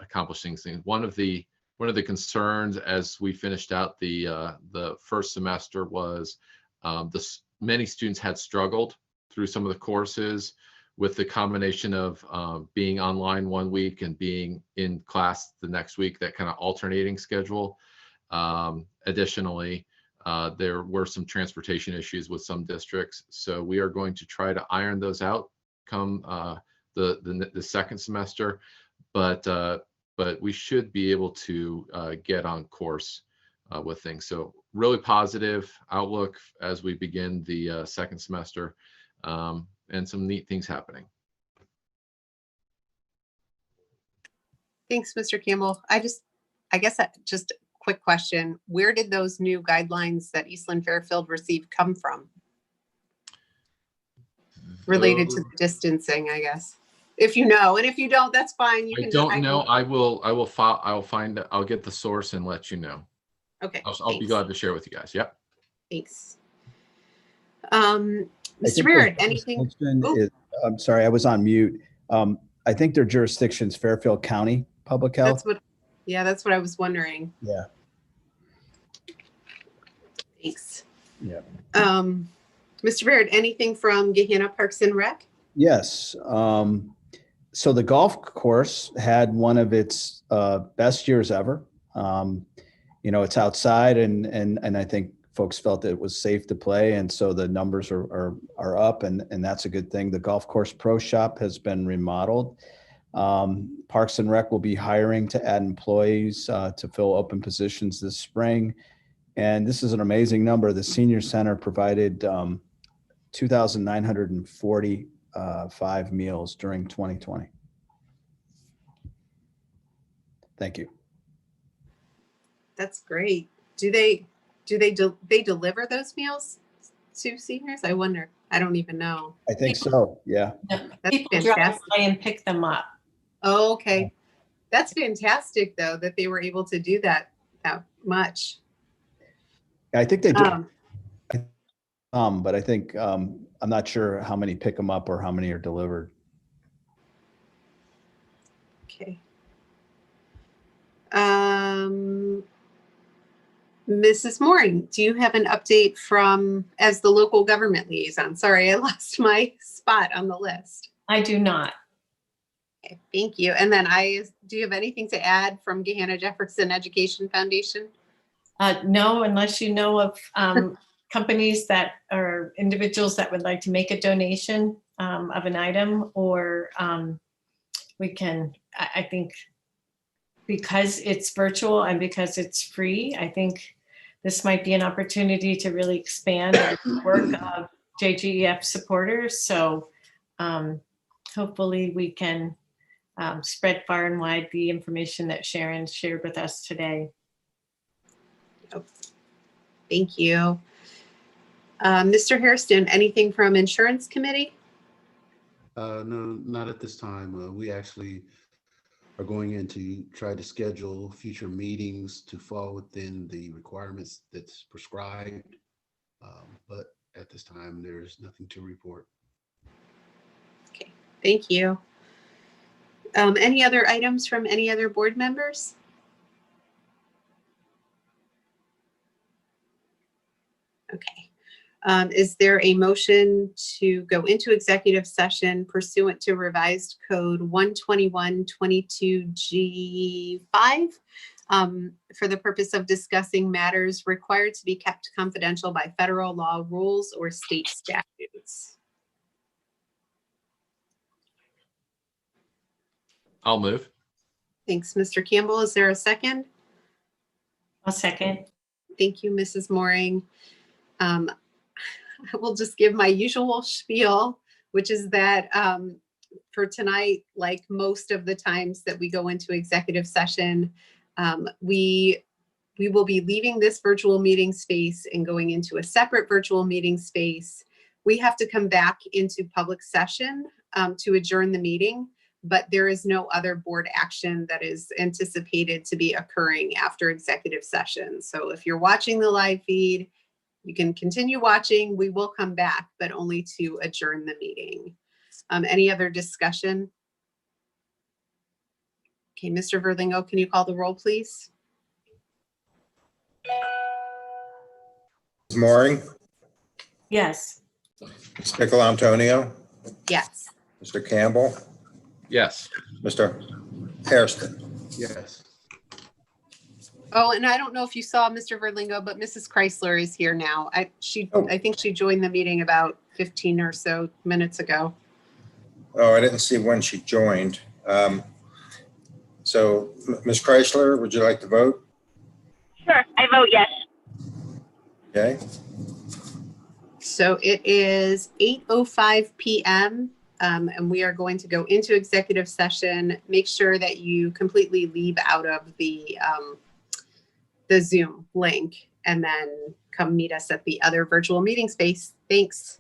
accomplish things. One of the concerns as we finished out the first semester was many students had struggled through some of the courses with the combination of being online one week and being in class the next week, that kind of alternating schedule. Additionally, there were some transportation issues with some districts. So we are going to try to iron those out come the second semester, but we should be able to get on course with things. So really positive outlook as we begin the second semester, and some neat things happening. Thanks, Mr. Campbell. I guess just a quick question. Where did those new guidelines that Eastland Fairfield received come from? Related to the distancing, I guess. If you know, and if you don't, that's fine. You I can don't know. I'll get the source and let you know. Okay. I'll be glad to share with you guys. Yep. Thanks. Mr. Baird, anything? I'm sorry, I was on mute. I think their jurisdiction's Fairfield County Public Health. That's what I was wondering. Yeah. Thanks. Yeah. Mr. Baird, anything from Gahanna Parks and Rec? Yes. So the golf course had one of its best years ever. It's outside, and I think folks felt that it was safe to play, and so the numbers are up, and that's a good thing. The golf course pro shop has been remodeled. Parks and Rec will be hiring to add employees to fill open positions this spring, and this is an amazing number. The senior center provided 2,945 meals during 2020. Thank you. That's great. Do they deliver those meals to seniors? I wonder. I don't even know. I think so. Yeah. No, That's people drive fantastic. by and pick them up. Oh, okay. That's fantastic, though, that they were able to do that much. I think they do. But I think I'm not sure how many pick them up or how many are delivered. Okay. Mrs. Mooring, do you have an update as the local government liaison? Sorry, I lost my spot on the list. I do not. Okay, thank you. And then do you have anything to add from Gahanna Jefferson Education Foundation? No, unless you know of companies or individuals that would like to make a donation of an item, or we can, I think, because it's virtual and because it's free, I think this might be an opportunity to really expand the work of JGEF supporters. So hopefully we can spread far and wide the information that Sharon shared with us today. Thank you. Mr. Hairston, anything from Insurance Committee? No, not at this time. We actually are going in to try to schedule future meetings to fall within the requirements that's prescribed. But at this time, there's nothing to report. Okay, thank you. Any other items from any other board members? Okay. Is there a motion to go into executive session pursuant to revised code 121-22G5 for the purpose of discussing matters required to be kept confidential by federal law, rules, or state statutes? I'll move. Thanks, Mr. Campbell. Is there a second? I'll second. Thank you, Mrs. Mooring. I will just give my usual spiel, which is that for tonight, like most of the times that we go into executive session, we will be leaving this virtual meeting space and going into a separate virtual meeting space. We have to come back into public session to adjourn the meeting, but there is no other board action that is anticipated to be occurring after executive session. So if you're watching the live feed, you can continue watching. We will come back, but only to adjourn the meeting. Any other discussion? Okay, Mr. Verlingo, can you call the roll, please? Ms. Mooring, Yes. Ms. Piccolo Antonio, Yes. Mr. Campbell, Yes. Mr. Hairston. Yes. Oh, and I don't know if you saw Mr. Verlingo, but Mrs. Chrysler is here now. I think she joined the meeting about 15 or so minutes ago. Oh, I didn't see when she joined. So, Ms. Chrysler, would you like to vote? Sure, I vote yes. Okay. So it is 8:05 p.m. And we are going to go into executive session. Make sure that you completely leave out of the Zoom link and then come meet us at the other virtual meeting space. Thanks.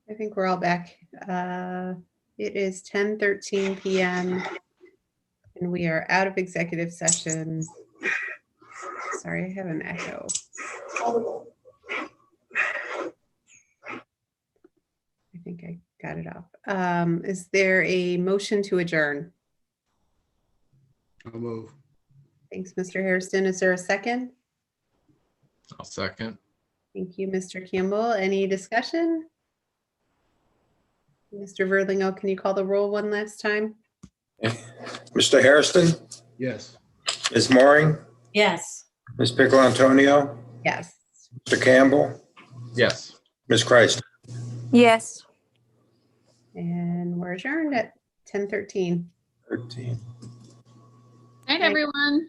I think we're all back. It is 10:13 p.m. and we are out of executive session. Sorry, I have an echo. I think I got it off. Is there a motion to adjourn? I'll move. Thanks, Mr. Hairston. Is there a second? I'll second. Thank you, Mr. Campbell. Any discussion? Mr. Verlingo, can you call the roll one last time? Mr. Hairston, Yes. Ms. Mooring, Yes. Ms. Piccolo Antonio, Yes. Mr. Campbell, Yes. Ms. Christ. Yes. And we're adjourned at 10:13. 13. Night, everyone.